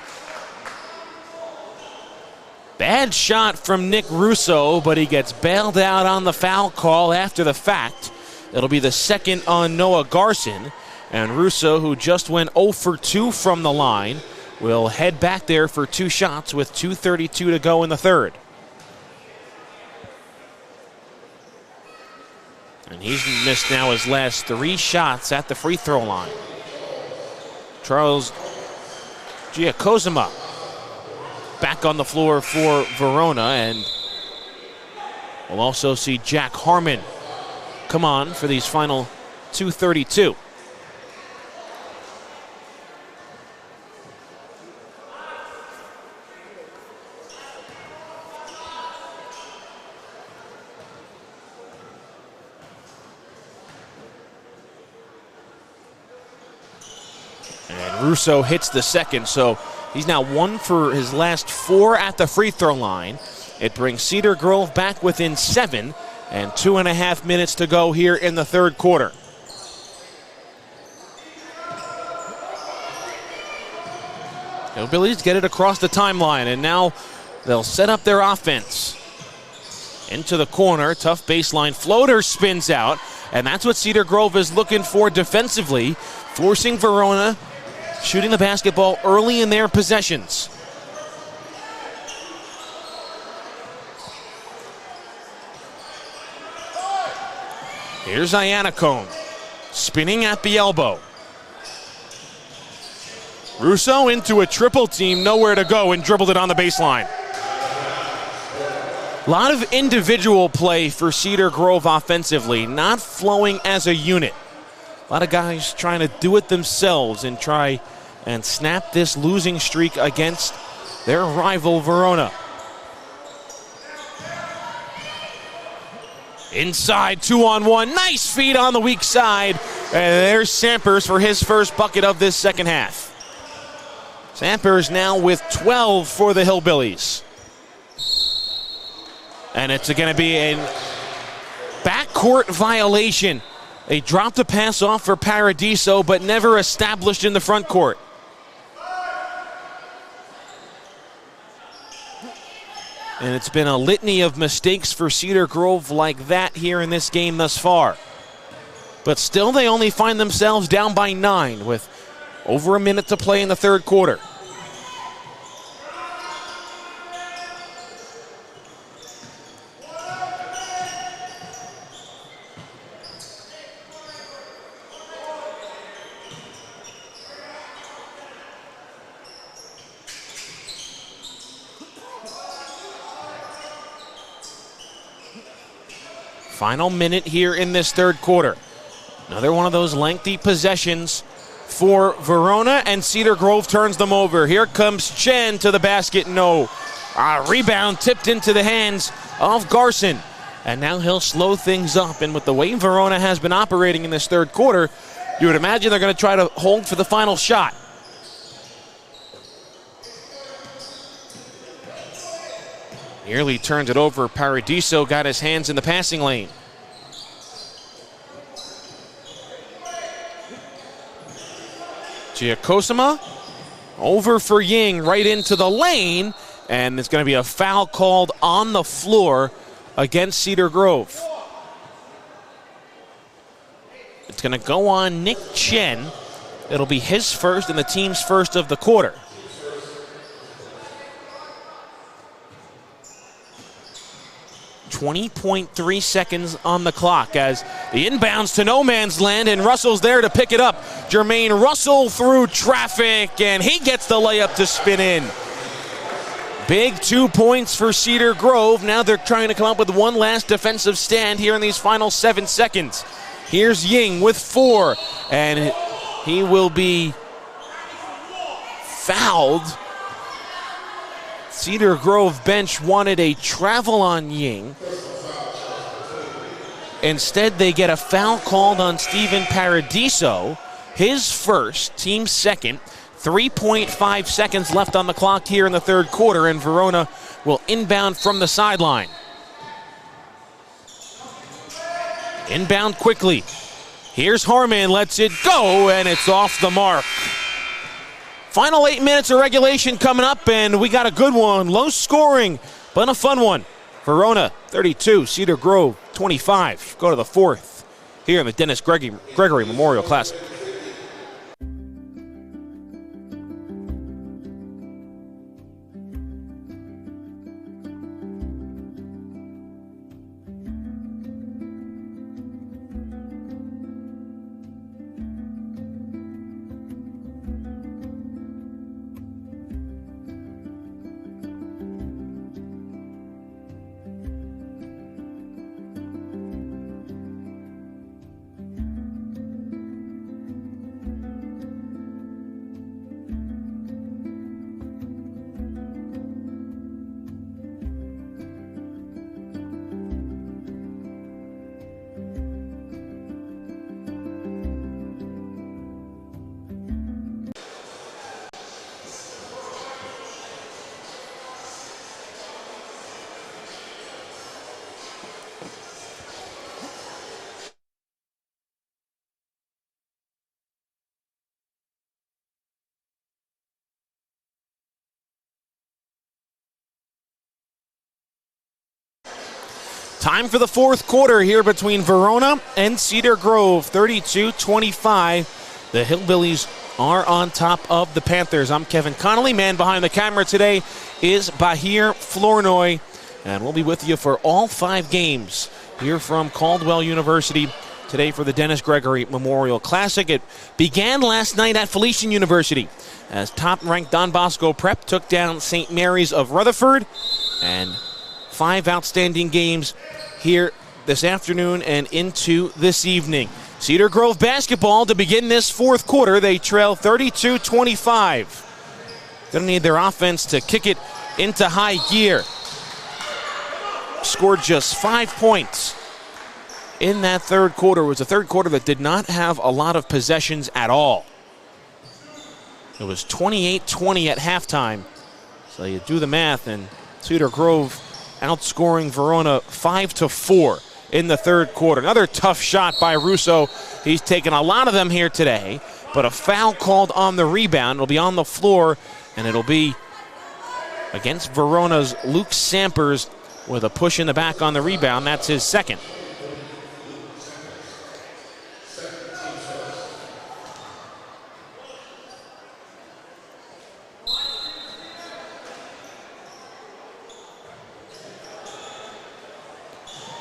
Bad shot from Nick Russo, but he gets bailed out on the foul call after the fact. It'll be the second on Noah Garson. And Russo, who just went 0 for 2 from the line, will head back there for 2 shots with 2:32 to go in the third. And he's missed now his last 3 shots at the free throw line. Charles Giacosima back on the floor for Verona, and we'll also see Jack Harmon come on for these final 2:32. And Russo hits the second, so he's now 1 for his last 4 at the free throw line. It brings Cedar Grove back within 7, and 2.5 minutes to go here in the third quarter. Hillbillies get it across the timeline, and now they'll set up their offense. Into the corner, tough baseline floater spins out, and that's what Cedar Grove is looking for defensively, forcing Verona shooting the basketball early in their possessions. Here's Iannacone, spinning at the elbow. Russo into a triple team, nowhere to go, and dribbled it on the baseline. A lot of individual play for Cedar Grove offensively, not flowing as a unit. A lot of guys trying to do it themselves and try and snap this losing streak against their rival Verona. Inside, 2-on-1, nice feed on the weak side. And there's Sampers for his first bucket of this second half. Sampers now with 12 for the Hillbillies. And it's going to be a backcourt violation. They dropped a pass off for Paradiso, but never established in the front court. And it's been a litany of mistakes for Cedar Grove like that here in this game thus far. But still, they only find themselves down by 9 with over a minute to play in the third quarter. Final minute here in this third quarter. Another one of those lengthy possessions for Verona, and Cedar Grove turns them over. Here comes Chen to the basket. No. Rebound tipped into the hands of Garson. And now he'll slow things up. And with the way Verona has been operating in this third quarter, you would imagine they're going to try to hold for the final shot. Nearly turned it over. Paradiso got his hands in the passing lane. Giacosima over for Ying, right into the lane, and there's going to be a foul called on the floor against Cedar Grove. It's going to go on Nick Chen. It'll be his first and the team's first of the quarter. .3 seconds on the clock as the inbounds to no man's land, and Russell's there to pick it up. Jermaine Russell through traffic, and he gets the layup to spin in. Big 2 points for Cedar Grove. Now they're trying to come up with one last defensive stand here in these final 7 seconds. Here's Ying with 4, and he will be fouled. Cedar Grove bench wanted a travel on Ying. Instead, they get a foul called on Steven Paradiso. His first, team second. 3.5 seconds left on the clock here in the third quarter, and Verona will inbound from the sideline. Inbound quickly. Here's Harmon, lets it go, and it's off the mark. Final 8 minutes of regulation coming up, and we got a good one. Low scoring, but a fun one. Verona 32, Cedar Grove 25. Go to the fourth here in the Dennis Gregory Memorial Classic. Time for the fourth quarter here between Verona and Cedar Grove, 32-25. The Hillbillies are on top of the Panthers. I'm Kevin Connolly. Man behind the camera today is Bahir Flournoy, and we'll be with you for all 5 games here from Caldwell University today for the Dennis Gregory Memorial Classic. It began last night at Felician University as top-ranked Don Bosco Prep took down St. Mary's of Rutherford, and 5 outstanding games here this afternoon and into this evening. Cedar Grove basketball to begin this fourth quarter. They trail 32-25. Going to need their offense to kick it into high gear. Scored just 5 points in that third quarter. It was a third quarter that did not have a lot of possessions at all. It was 28-20 at halftime. So you do the math, and Cedar Grove outscoring Verona 5-4 in the third quarter. Another tough shot by Russo. He's taken a lot of them here today, but a foul called on the rebound. It'll be on the floor, and it'll be against Verona's Luke Sampers with a push in the back on the rebound. That's his second.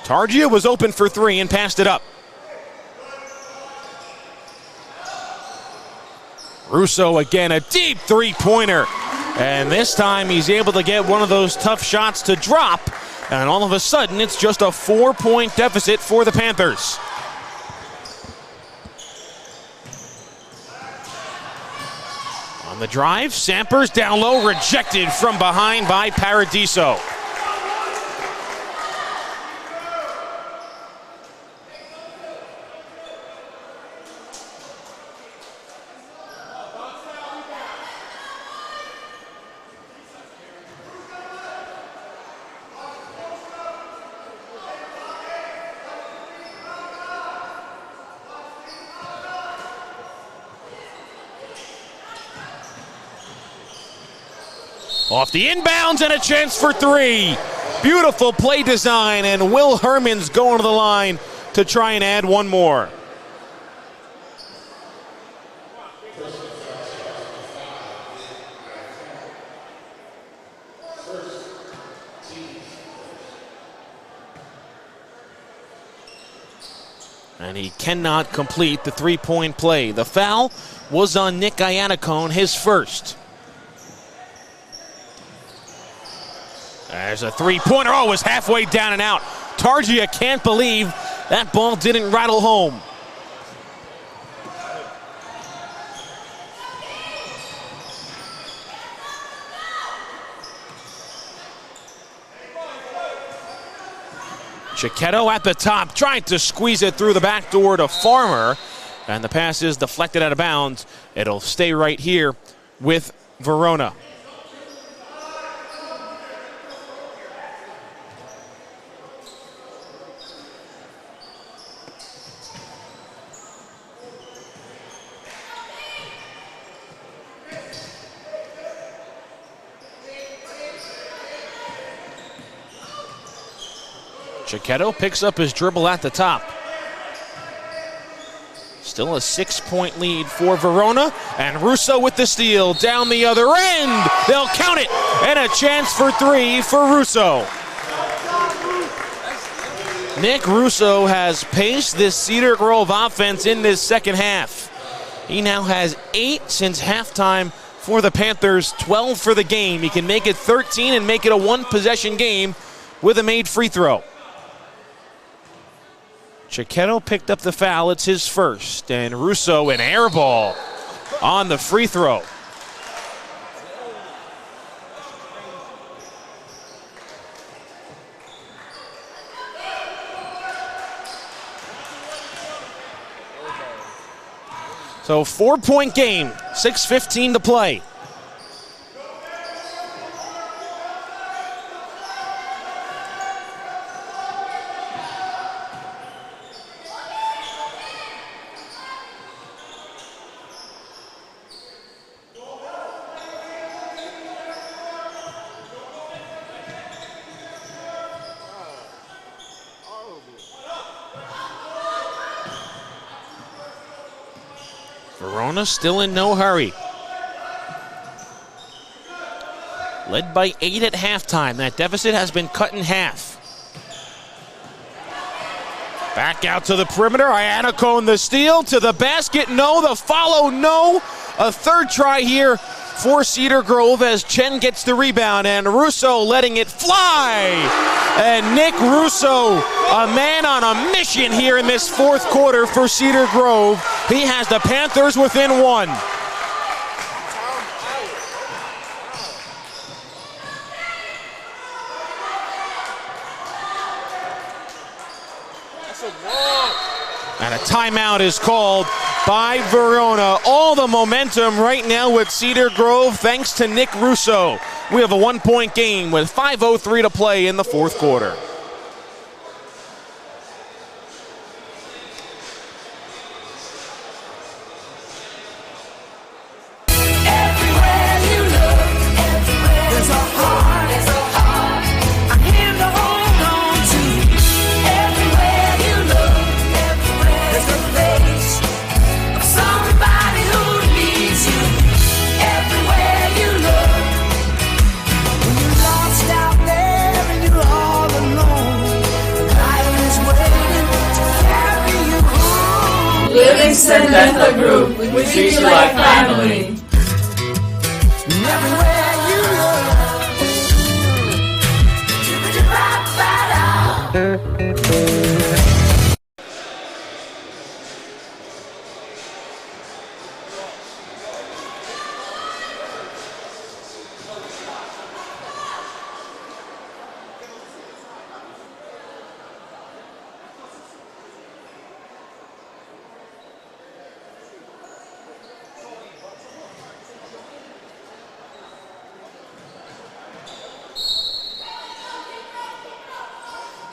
Targia was open for 3 and passed it up. Russo again, a deep three-pointer. And this time he's able to get one of those tough shots to drop. And all of a sudden it's just a 4-point deficit for the Panthers. On the drive, Sampers down low, rejected from behind by Paradiso. Off the inbounds and a chance for 3. Beautiful play design, and Will Herman's going to the line to try and add one more. And he cannot complete the three-point play. The foul was on Nick Iannacone, his first. There's a three-pointer. Oh, it was halfway down and out. Targia can't believe that ball didn't rattle home. Chiquetto at the top, trying to squeeze it through the back door to Farmer. And the pass is deflected out of bounds. It'll stay right here with Verona. Chiquetto picks up his dribble at the top. Still a 6-point lead for Verona, and Russo with the steal down the other end. They'll count it, and a chance for three for Russo. Nick Russo has paced this Cedar Grove offense in this second half. He now has 8 since halftime for the Panthers, 12 for the game. He can make it 13 and make it a one-possession game with a made free throw. Chiquetto picked up the foul. It's his first. And Russo an air ball on the free throw. So 4-point game, 6:15 to play. Verona still in no hurry. Led by 8 at halftime. That deficit has been cut in half. Back out to the perimeter. Iannacone the steal to the basket. No. The follow. No. A third try here for Cedar Grove as Chen gets the rebound, and Russo letting it fly. And Nick Russo, a man on a mission here in this fourth quarter for Cedar Grove. He has the Panthers within 1. And a timeout is called by Verona. All the momentum right now with Cedar Grove thanks to Nick Russo. We have a 1-point game with 5:03 to play in the fourth quarter. Livingston Dental Group. We treat you like family.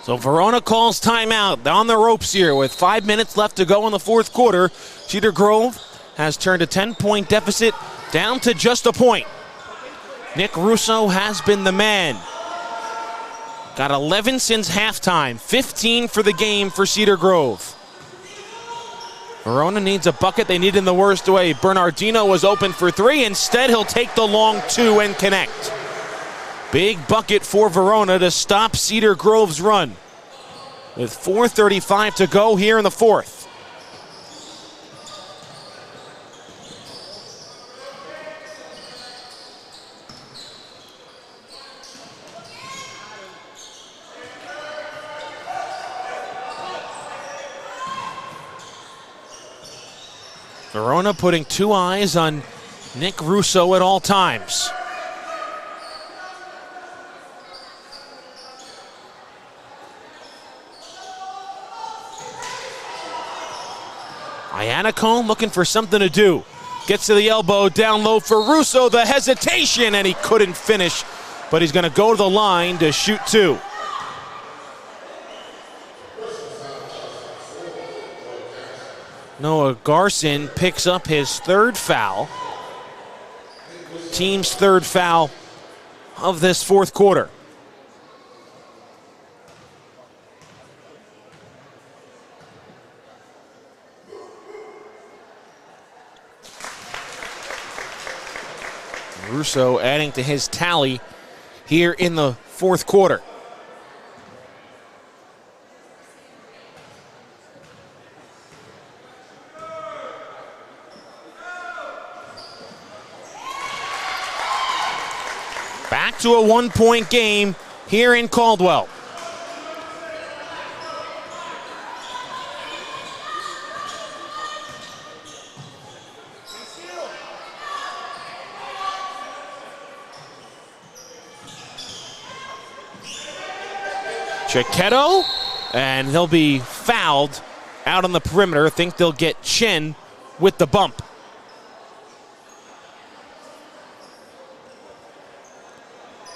So Verona calls timeout. On the ropes here with 5 minutes left to go in the fourth quarter. Cedar Grove has turned a 10-point deficit down to just a point. Nick Russo has been the man. Got 11 since halftime, 15 for the game for Cedar Grove. Verona needs a bucket. They need it in the worst way. Bernardino was open for 3. Instead, he'll take the long 2 and connect. Big bucket for Verona to stop Cedar Grove's run. With 4:35 to go here in the fourth. Verona putting 2 eyes on Nick Russo at all times. Iannacone looking for something to do. Gets to the elbow, down low for Russo, the hesitation, and he couldn't finish, but he's going to go to the line to shoot 2. Noah Garson picks up his 3rd foul. Team's 3rd foul of this fourth quarter. Russo adding to his tally here in the fourth quarter. Back to a one-point game here in Caldwell. Chiquetto, and he'll be fouled out on the perimeter. I think they'll get Chen with the bump.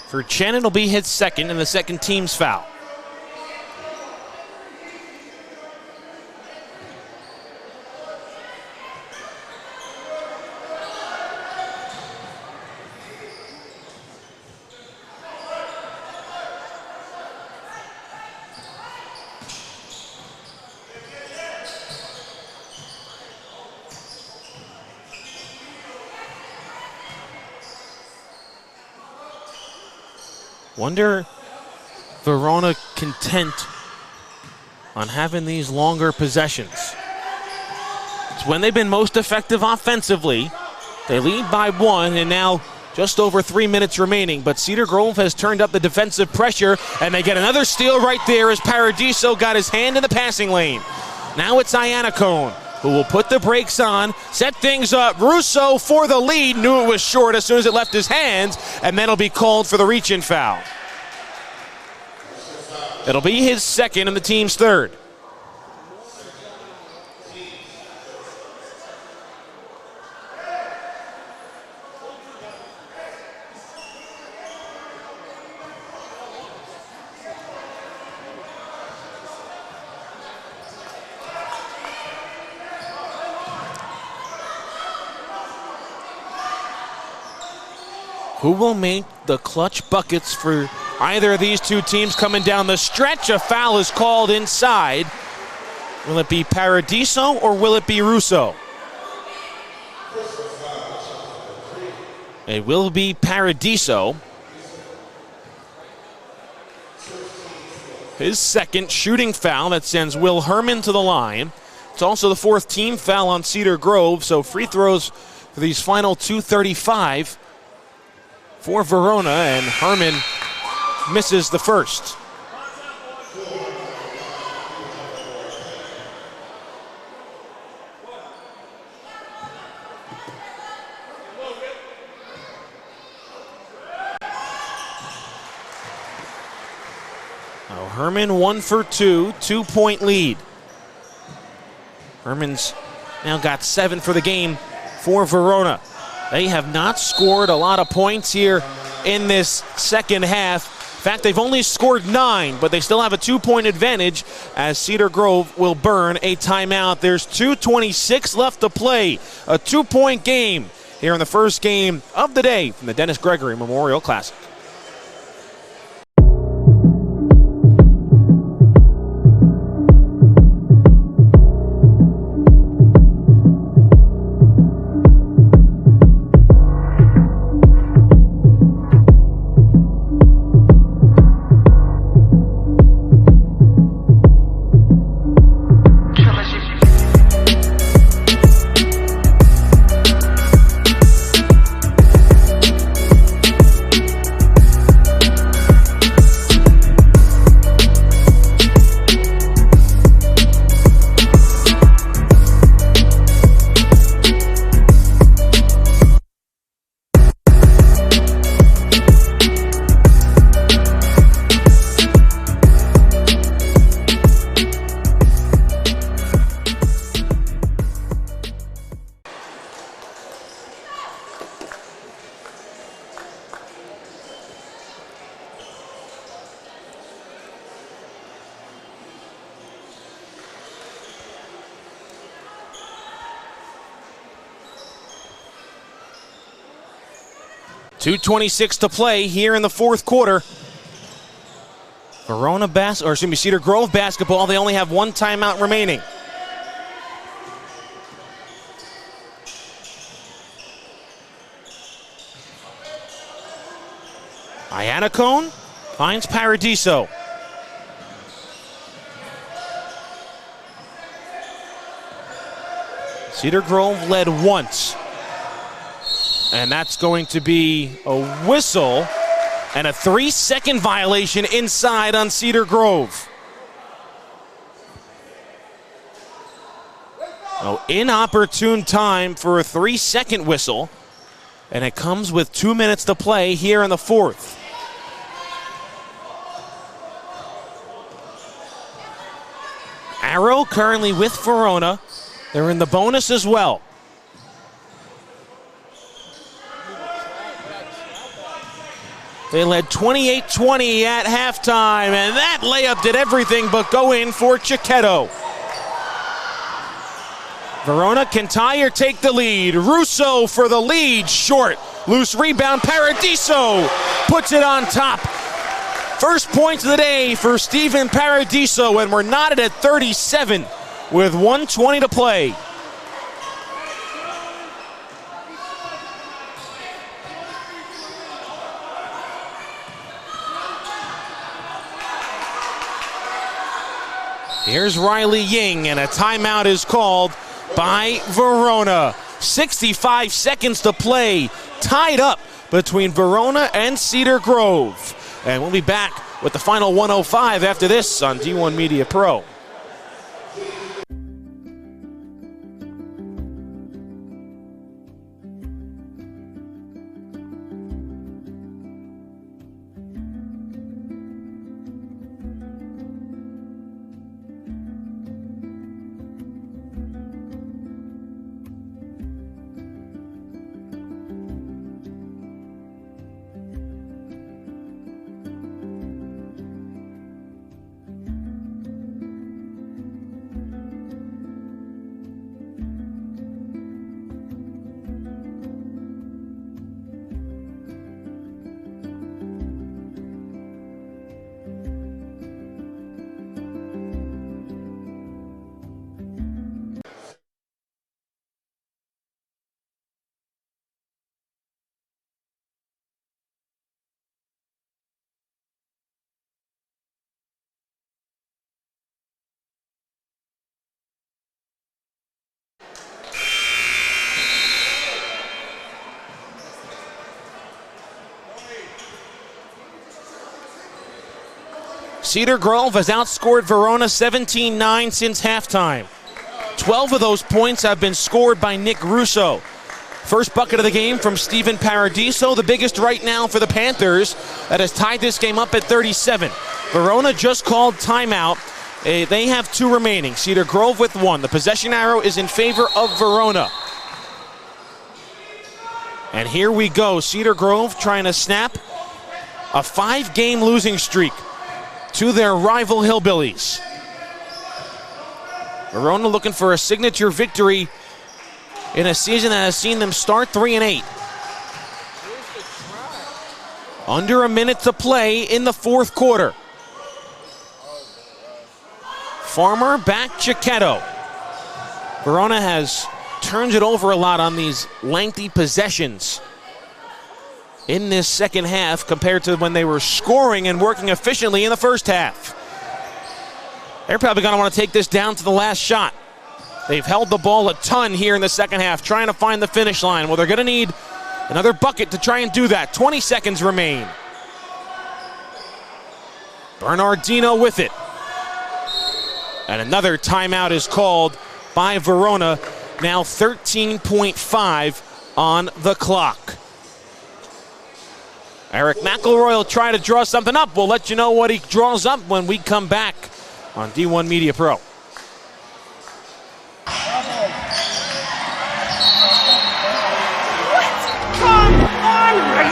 For Chen, it'll be his second and the second team's foul. Wonder Verona content on having these longer possessions. It's when they've been most effective offensively. They lead by one, and now just over 3 minutes remaining. But Cedar Grove has turned up the defensive pressure, and they get another steal right there as Paradiso got his hand in the passing lane. Now it's Iannacone, who will put the brakes on, set things up. Russo for the lead, knew it was short as soon as it left his hands, and then it'll be called for the reach-in foul. It'll be his second and the team's third. Who will make the clutch buckets for either of these two teams coming down the stretch? A foul is called inside. Will it be Paradiso or will it be Russo? It will be Paradiso. His second shooting foul that sends Will Herman to the line. It's also the fourth team foul on Cedar Grove, so free throws for these final 2:35 for Verona, and Herman misses the first. Now Herman 1 for 2, 2-point lead. Herman's now got 7 for the game for Verona. They have not scored a lot of points here in this second half. In fact, they've only scored 9, but they still have a 2-point advantage as Cedar Grove will burn a timeout. There's 2:26 left to play. A 2-point game here in the first game of the day from the Dennis Gregory Memorial Classic. .226 to play here in the fourth quarter. Cedar Grove basketball, they only have 1 timeout remaining. Iannacone finds Paradiso. Cedar Grove led once. And that's going to be a whistle and a 3-second violation inside on Cedar Grove. Oh, inopportune time for a 3-second whistle. And it comes with 2 minutes to play here in the fourth. Arrow currently with Verona. They're in the bonus as well. They led 28-20 at halftime, and that layup did everything but go in for Chiquetto. Verona can tie or take the lead. Russo for the lead, short. Loose rebound, Paradiso puts it on top. First points of the day for Steven Paradiso, and we're knotted at 37 with 1:20 to play. Here's Riley Ying, and a timeout is called by Verona. 65 seconds to play, tied up between Verona and Cedar Grove. And we'll be back with the final 105 after this on D1 Media Pro. Cedar Grove has outscored Verona 17-9 since halftime. 12 of those points have been scored by Nick Russo. First bucket of the game from Steven Paradiso, the biggest right now for the Panthers, that has tied this game up at 37. Verona just called timeout. They have 2 remaining. Cedar Grove with 1. The possession arrow is in favor of Verona. And here we go. Cedar Grove trying to snap a 5-game losing streak to their rival Hillbillies. Verona looking for a signature victory in a season that has seen them start 3-8. Under a minute to play in the fourth quarter. Farmer back Chiquetto. Verona has turned it over a lot on these lengthy possessions in this second half compared to when they were scoring and working efficiently in the first half. They're probably going to want to take this down to the last shot. They've held the ball a ton here in the second half, trying to find the finish line. Well, they're going to need another bucket to try and do that. 20 seconds remain. Bernardino with it. And another timeout is called by Verona. Now 13.5 on the clock. Eric McElroy will try to draw something up. We'll let you know what he draws up when we come back on D1 Media Pro. Come on, Ray!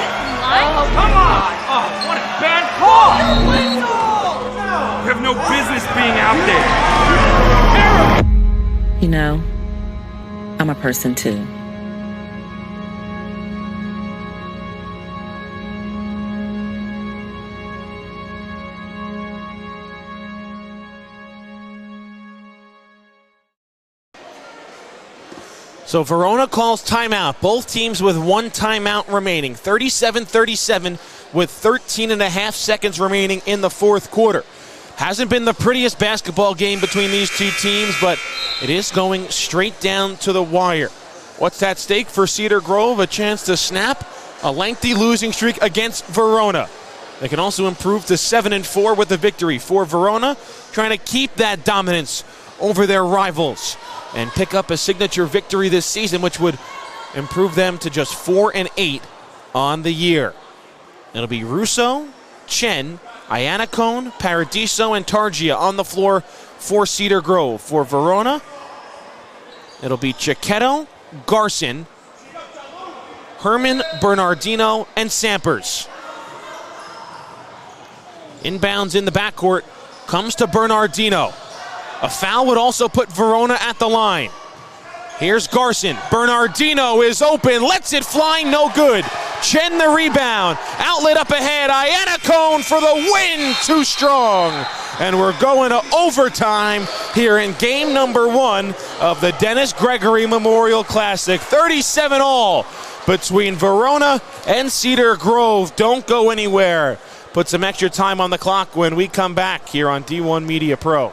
Oh, come on! Oh, what a bad call! You have no business being out there. You know, I'm a person too. So Verona calls timeout. Both teams with 1 timeout remaining. 37-37 with 13.5 seconds remaining in the fourth quarter. Hasn't been the prettiest basketball game between these two teams, but it is going straight down to the wire. What's at stake for Cedar Grove? A chance to snap a lengthy losing streak against Verona. They can also improve to 7-4 with the victory for Verona, trying to keep that dominance over their rivals and pick up a signature victory this season, which would improve them to just 4-8 on the year. It'll be Russo, Chen, Iannacone, Paradiso, and Targia on the floor for Cedar Grove. For Verona, it'll be Chiquetto, Garson, Herman, Bernardino, and Sampers. Inbounds in the backcourt comes to Bernardino. A foul would also put Verona at the line. Here's Garson. Bernardino is open, lets it fly, no good. Chen the rebound. Outlet up ahead. Iannacone for the win, too strong. And we're going to overtime here in game number 1 of the Dennis Gregory Memorial Classic. 37-all between Verona and Cedar Grove. Don't go anywhere. Put some extra time on the clock when we come back here on D1 Media Pro.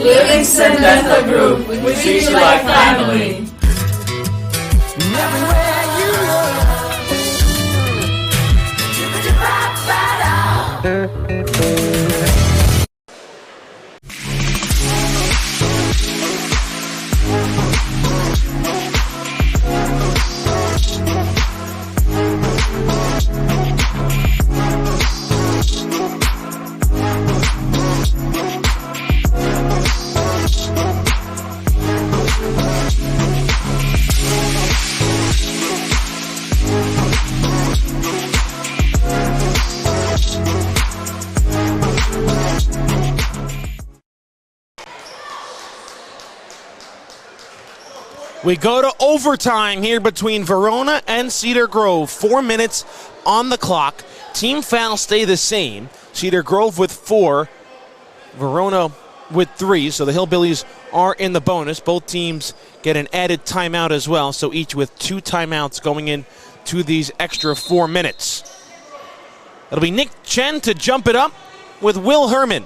Livingston Dental Group. We treat you like family. We go to overtime here between Verona and Cedar Grove. 4 minutes on the clock. Team fouls stay the same. Cedar Grove with 4, Verona with 3. So the Hillbillies are in the bonus. Both teams get an added timeout as well. So each with 2 timeouts going into these extra 4 minutes. It'll be Nick Chen to jump it up with Will Herman.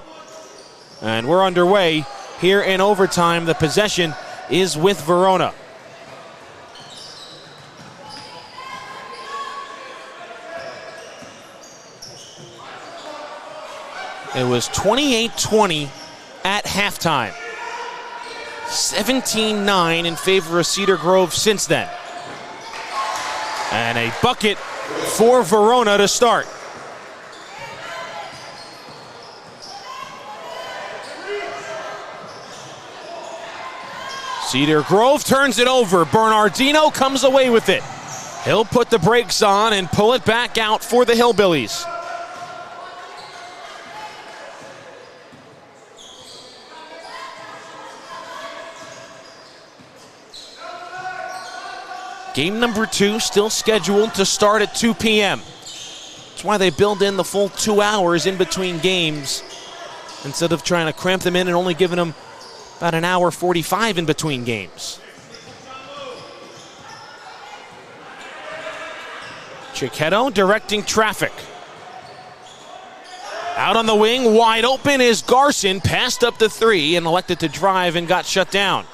And we're underway here in overtime. The possession is with Verona. It was 28-20 at halftime. 17-9 in favor of Cedar Grove since then. And a bucket for Verona to start. Cedar Grove turns it over. Bernardino comes away with it. He'll put the brakes on and pull it back out for the Hillbillies. Game number 2 still scheduled to start at 2 p.m. That's why they build in the full 2 hours in between games instead of trying to cramp them in and only giving them about an hour 45 in between games. Chiquetto directing traffic. Out on the wing, wide open is Garson. Passed up the 3 and elected to drive and got shut down.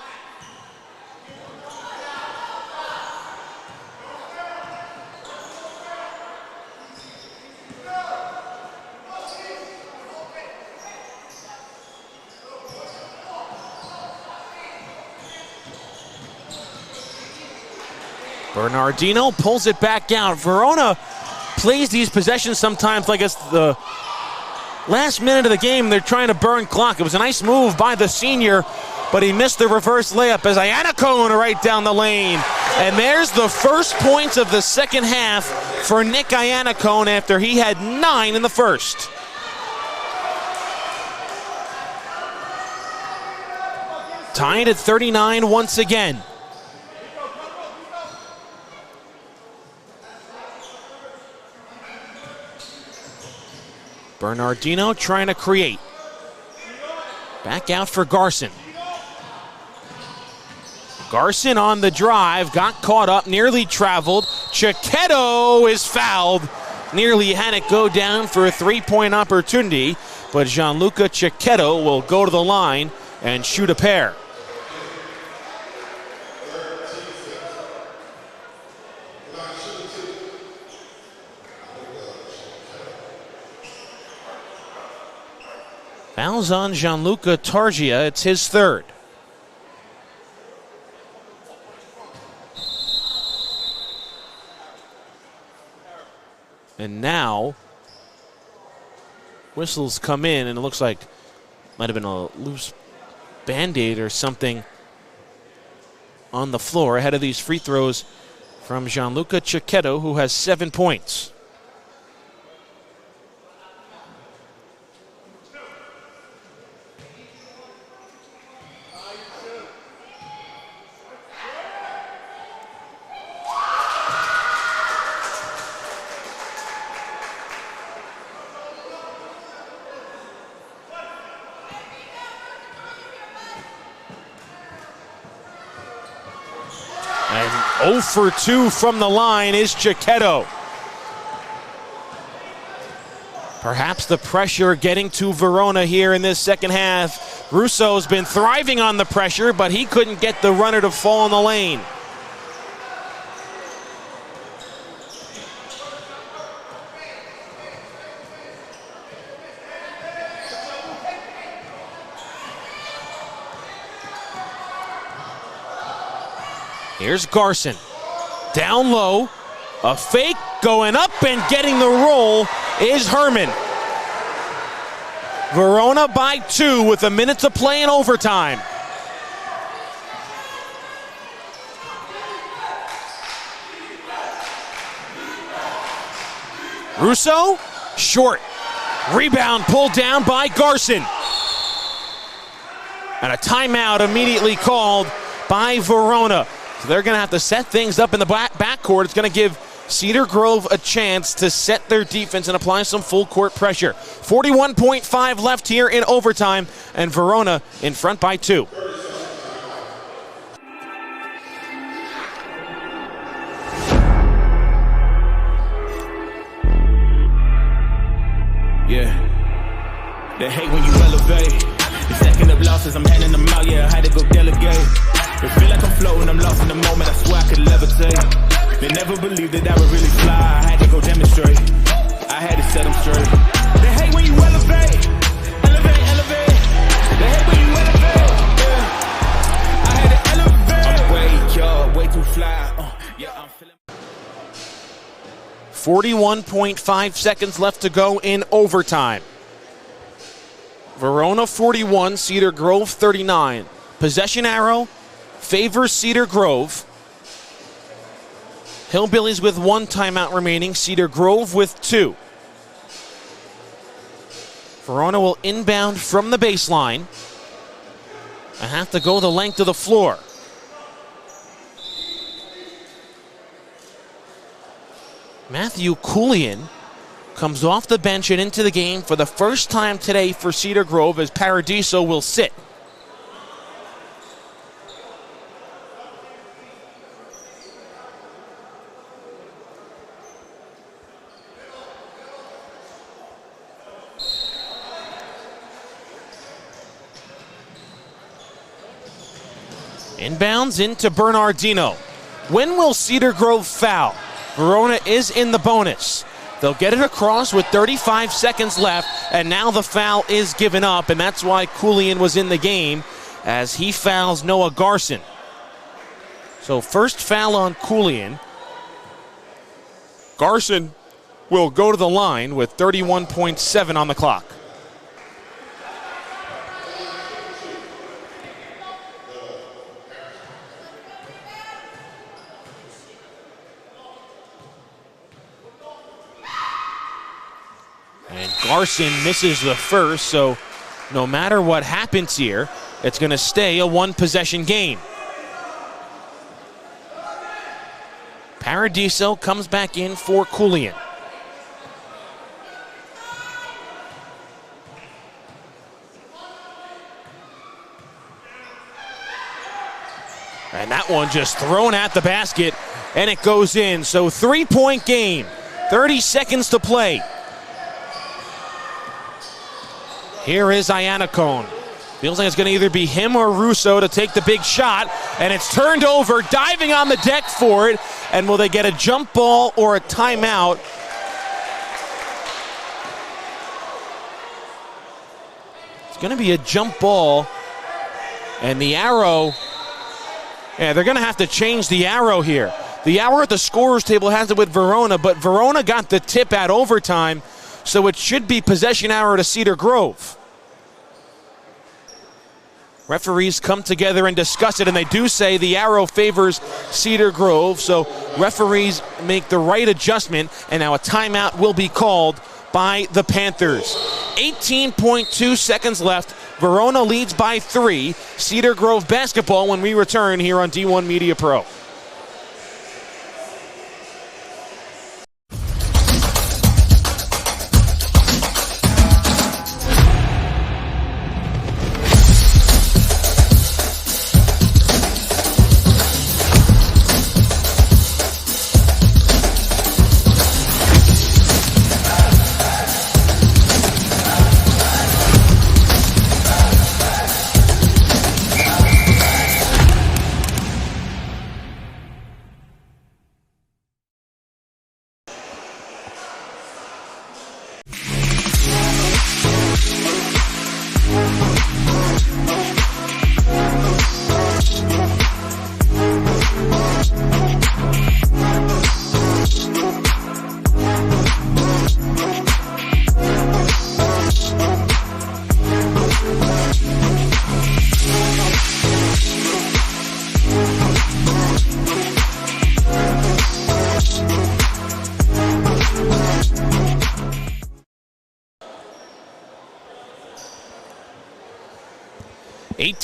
Bernardino pulls it back out. Verona plays these possessions sometimes like it's the last minute of the game. They're trying to burn clock. It was a nice move by the senior, but he missed the reverse layup as Iannacone right down the lane. And there's the first points of the second half for Nick Iannacone after he had 9 in the first. Tied at 39 once again. Bernardino trying to create. Back out for Garson. Garson on the drive, got caught up, nearly traveled. Chiquetto is fouled. Nearly had it go down for a three-point opportunity, but Gianluca Chiquetto will go to the line and shoot a pair. Fouls on Gianluca Targia, it's his third. And now, whistles come in, and it looks like might have been a loose Band-Aid or something on the floor ahead of these free throws from Gianluca Chiquetto, who has 7 points. And 0 for 2 from the line is Chiquetto. Perhaps the pressure getting to Verona here in this second half. Russo's been thriving on the pressure, but he couldn't get the runner to fall in the lane. Here's Garson. Down low. A fake going up and getting the roll is Herman. Verona by 2 with a minute to play in overtime. Russo, short. Rebound pulled down by Garson. And a timeout immediately called by Verona. So they're going to have to set things up in the backcourt. It's going to give Cedar Grove a chance to set their defense and apply some full court pressure. 41.5 left here in overtime, and Verona in front by 2. Yeah, they hate when you elevate. The second of losses, I'm handing them out, yeah, I had to go delegate. It feel like I'm floating, I'm lost in the moment, I swear I could levitate. They never believed that I would really fly, I had to go demonstrate. I had to set them straight. They hate when you elevate, elevate, elevate. They hate when you elevate, yeah. I had to elevate. I'm way too fly, yeah, I'm feeling. 41.5 seconds left to go in overtime. Verona 41, Cedar Grove 39. Possession arrow favors Cedar Grove. Hillbillies with 1 timeout remaining, Cedar Grove with 2. Verona will inbound from the baseline and have to go the length of the floor. Matthew Coulian comes off the bench and into the game for the first time today for Cedar Grove, as Paradiso will sit. Inbounds into Bernardino. When will Cedar Grove foul? Verona is in the bonus. They'll get it across with 35 seconds left, and now the foul is given up, and that's why Coulian was in the game, as he fouls Noah Garson. So first foul on Coulian. Garson will go to the line with 31.7 on the clock. And Garson misses the first, so no matter what happens here, it's going to stay a one-possession game. Paradiso comes back in for Coolian. And that one just thrown at the basket, and it goes in. So 3-point game, 30 seconds to play. Here is Iannacone. Feels like it's going to either be him or Russo to take the big shot, and it's turned over, diving on the deck for it. And will they get a jump ball or a timeout? It's going to be a jump ball, and the arrow, yeah, they're going to have to change the arrow here. The arrow at the scorer's table has it with Verona, but Verona got the tip at overtime, so it should be possession arrow to Cedar Grove. Referees come together and discuss it, and they do say the arrow favors Cedar Grove, so referees make the right adjustment, and now a timeout will be called by the Panthers. 18.2 seconds left. Verona leads by 3. Cedar Grove basketball when we return here on D1 Media Pro.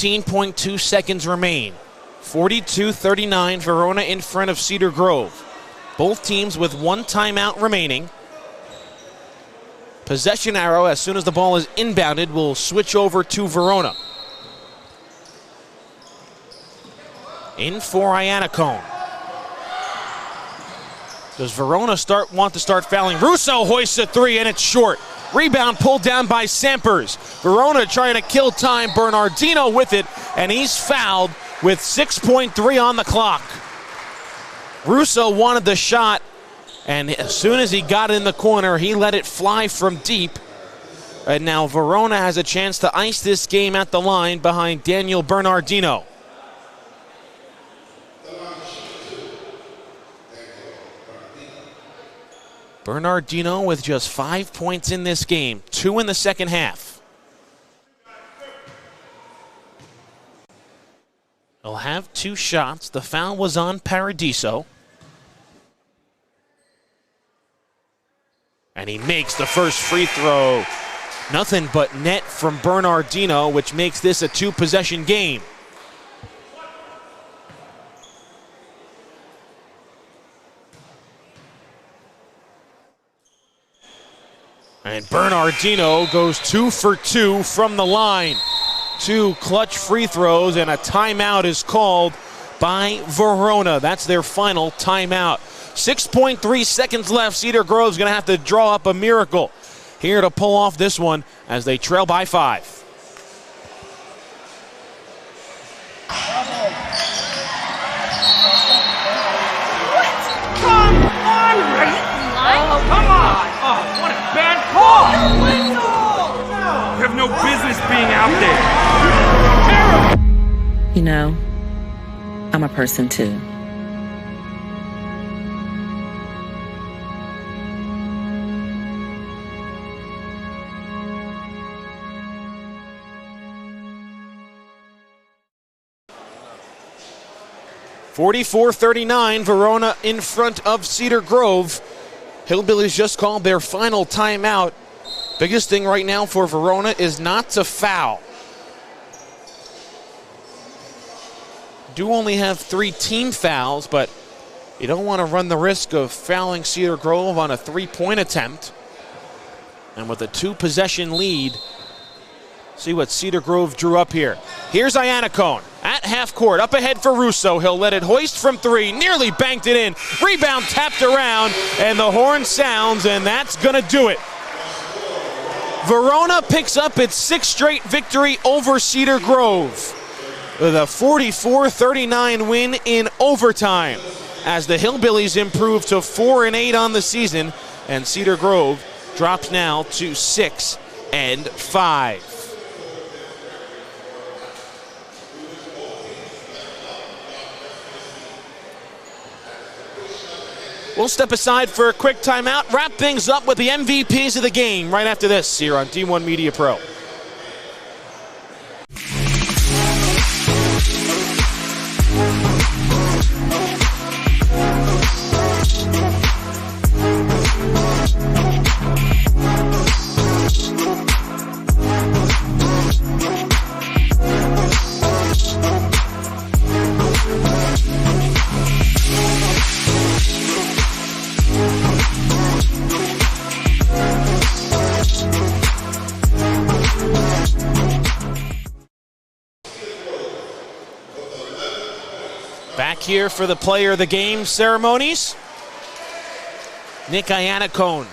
.2 seconds remain. 42-39, Verona in front of Cedar Grove. Both teams with one timeout remaining. Possession arrow, as soon as the ball is inbounded, will switch over to Verona. In for Iannacone. Does Verona want to start fouling? Russo hoists a 3, and it's short. Rebound pulled down by Sampers. Verona trying to kill time. Bernardino with it, and he's fouled with 6.3 on the clock. Russo wanted the shot, and as soon as he got in the corner, he let it fly from deep. And now Verona has a chance to ice this game at the line behind Daniel Bernardino. Bernardino with just 5 points in this game, 2 in the second half. He'll have 2 shots. The foul was on Paradiso. And he makes the first free throw. Nothing but net from Bernardino, which makes this a 2-possession game. And Bernardino goes 2 for 2 from the line. 2 clutch free throws, and a timeout is called by Verona. That's their final timeout. 6.3 seconds left. Cedar Grove's going to have to draw up a miracle here to pull off this one as they trail by 5. Come on! Oh, what a bad call! You have no business being out there. You know, I'm a person too. .44-39, Verona in front of Cedar Grove. Hillbillies just called their final timeout. Biggest thing right now for Verona is not to foul. do only have 3 team fouls, but you don't want to run the risk of fouling Cedar Grove on a 3-point attempt. And with a 2-possession lead, see what Cedar Grove drew up here. Here's Iannacone at half court, up ahead for Russo. He'll let it hoist from 3, nearly banked it in. Rebound tapped around, and the horn sounds, and that's gonna do it. Verona picks up its 6th straight victory over Cedar Grove with a 44-39 win in overtime, as the Hillbillies improve to 4-8 on the season, and Cedar Grove drops now to 6-5. We'll step aside for a quick timeout, wrap things up with the MVPs of the game right after this here on D1 Media Pro. Back here for the Player of the Game ceremonies. Nick Iannacone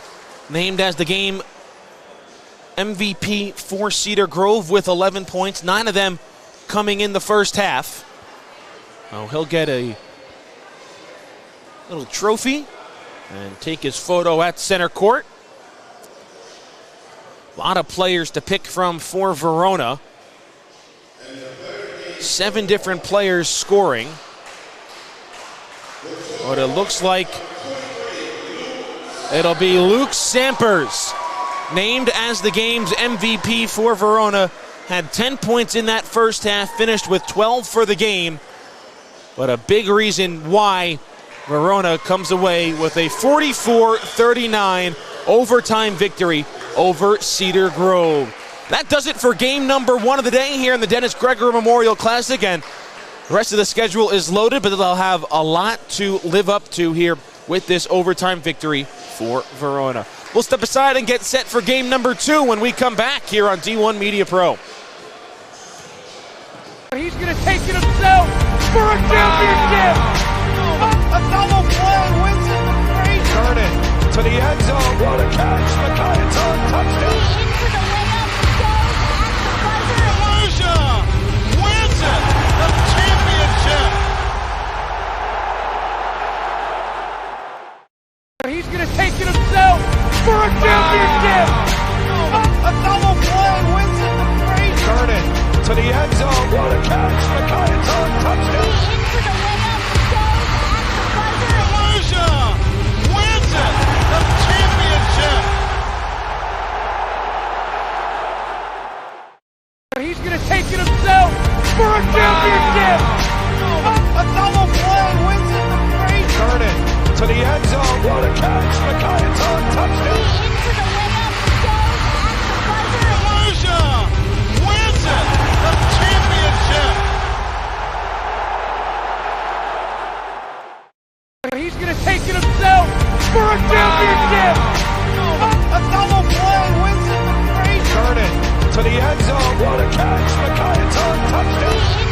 named as the game MVP for Cedar Grove with 11 points, 9 of them coming in the first half. Oh, he'll get a little trophy and take his photo at center court. A lot of players to pick from for Verona. 7 different players scoring. But it looks like it'll be Luke Sampers, named as the game's MVP for Verona. Had 10 points in that first half, finished with 12 for the game. But a big reason why Verona comes away with a 44-39 overtime victory over Cedar Grove. That does it for game number 1 of the day here in the Dennis Gregory Memorial Classic. And the rest of the schedule is loaded, but they'll have a lot to live up to here with this overtime victory for Verona. We'll step aside and get set for game number 2 when we come back here on D1 Media Pro. He's going to take it himself for a championship. A double play wins it the break. Turn it to the end zone. What a catch. McIntyre touchdown. Into the layup, goes at the buzzer. Wins it. The championship. He's going to take it himself for a championship. A double play wins it the break. Turn it to the end zone. What a catch. McIntyre touchdown. Into the layup, goes at the buzzer. Wins it. The championship. He's going to take it himself for a championship. A double play wins it the break. Turn it to the end zone. What a catch. McIntyre touchdown. Into the layup, goes at the buzzer. Wins it. The championship. He's going to take it himself for a championship. A double play wins it the break. Turn it to the end zone. What a catch. McIntyre touchdown.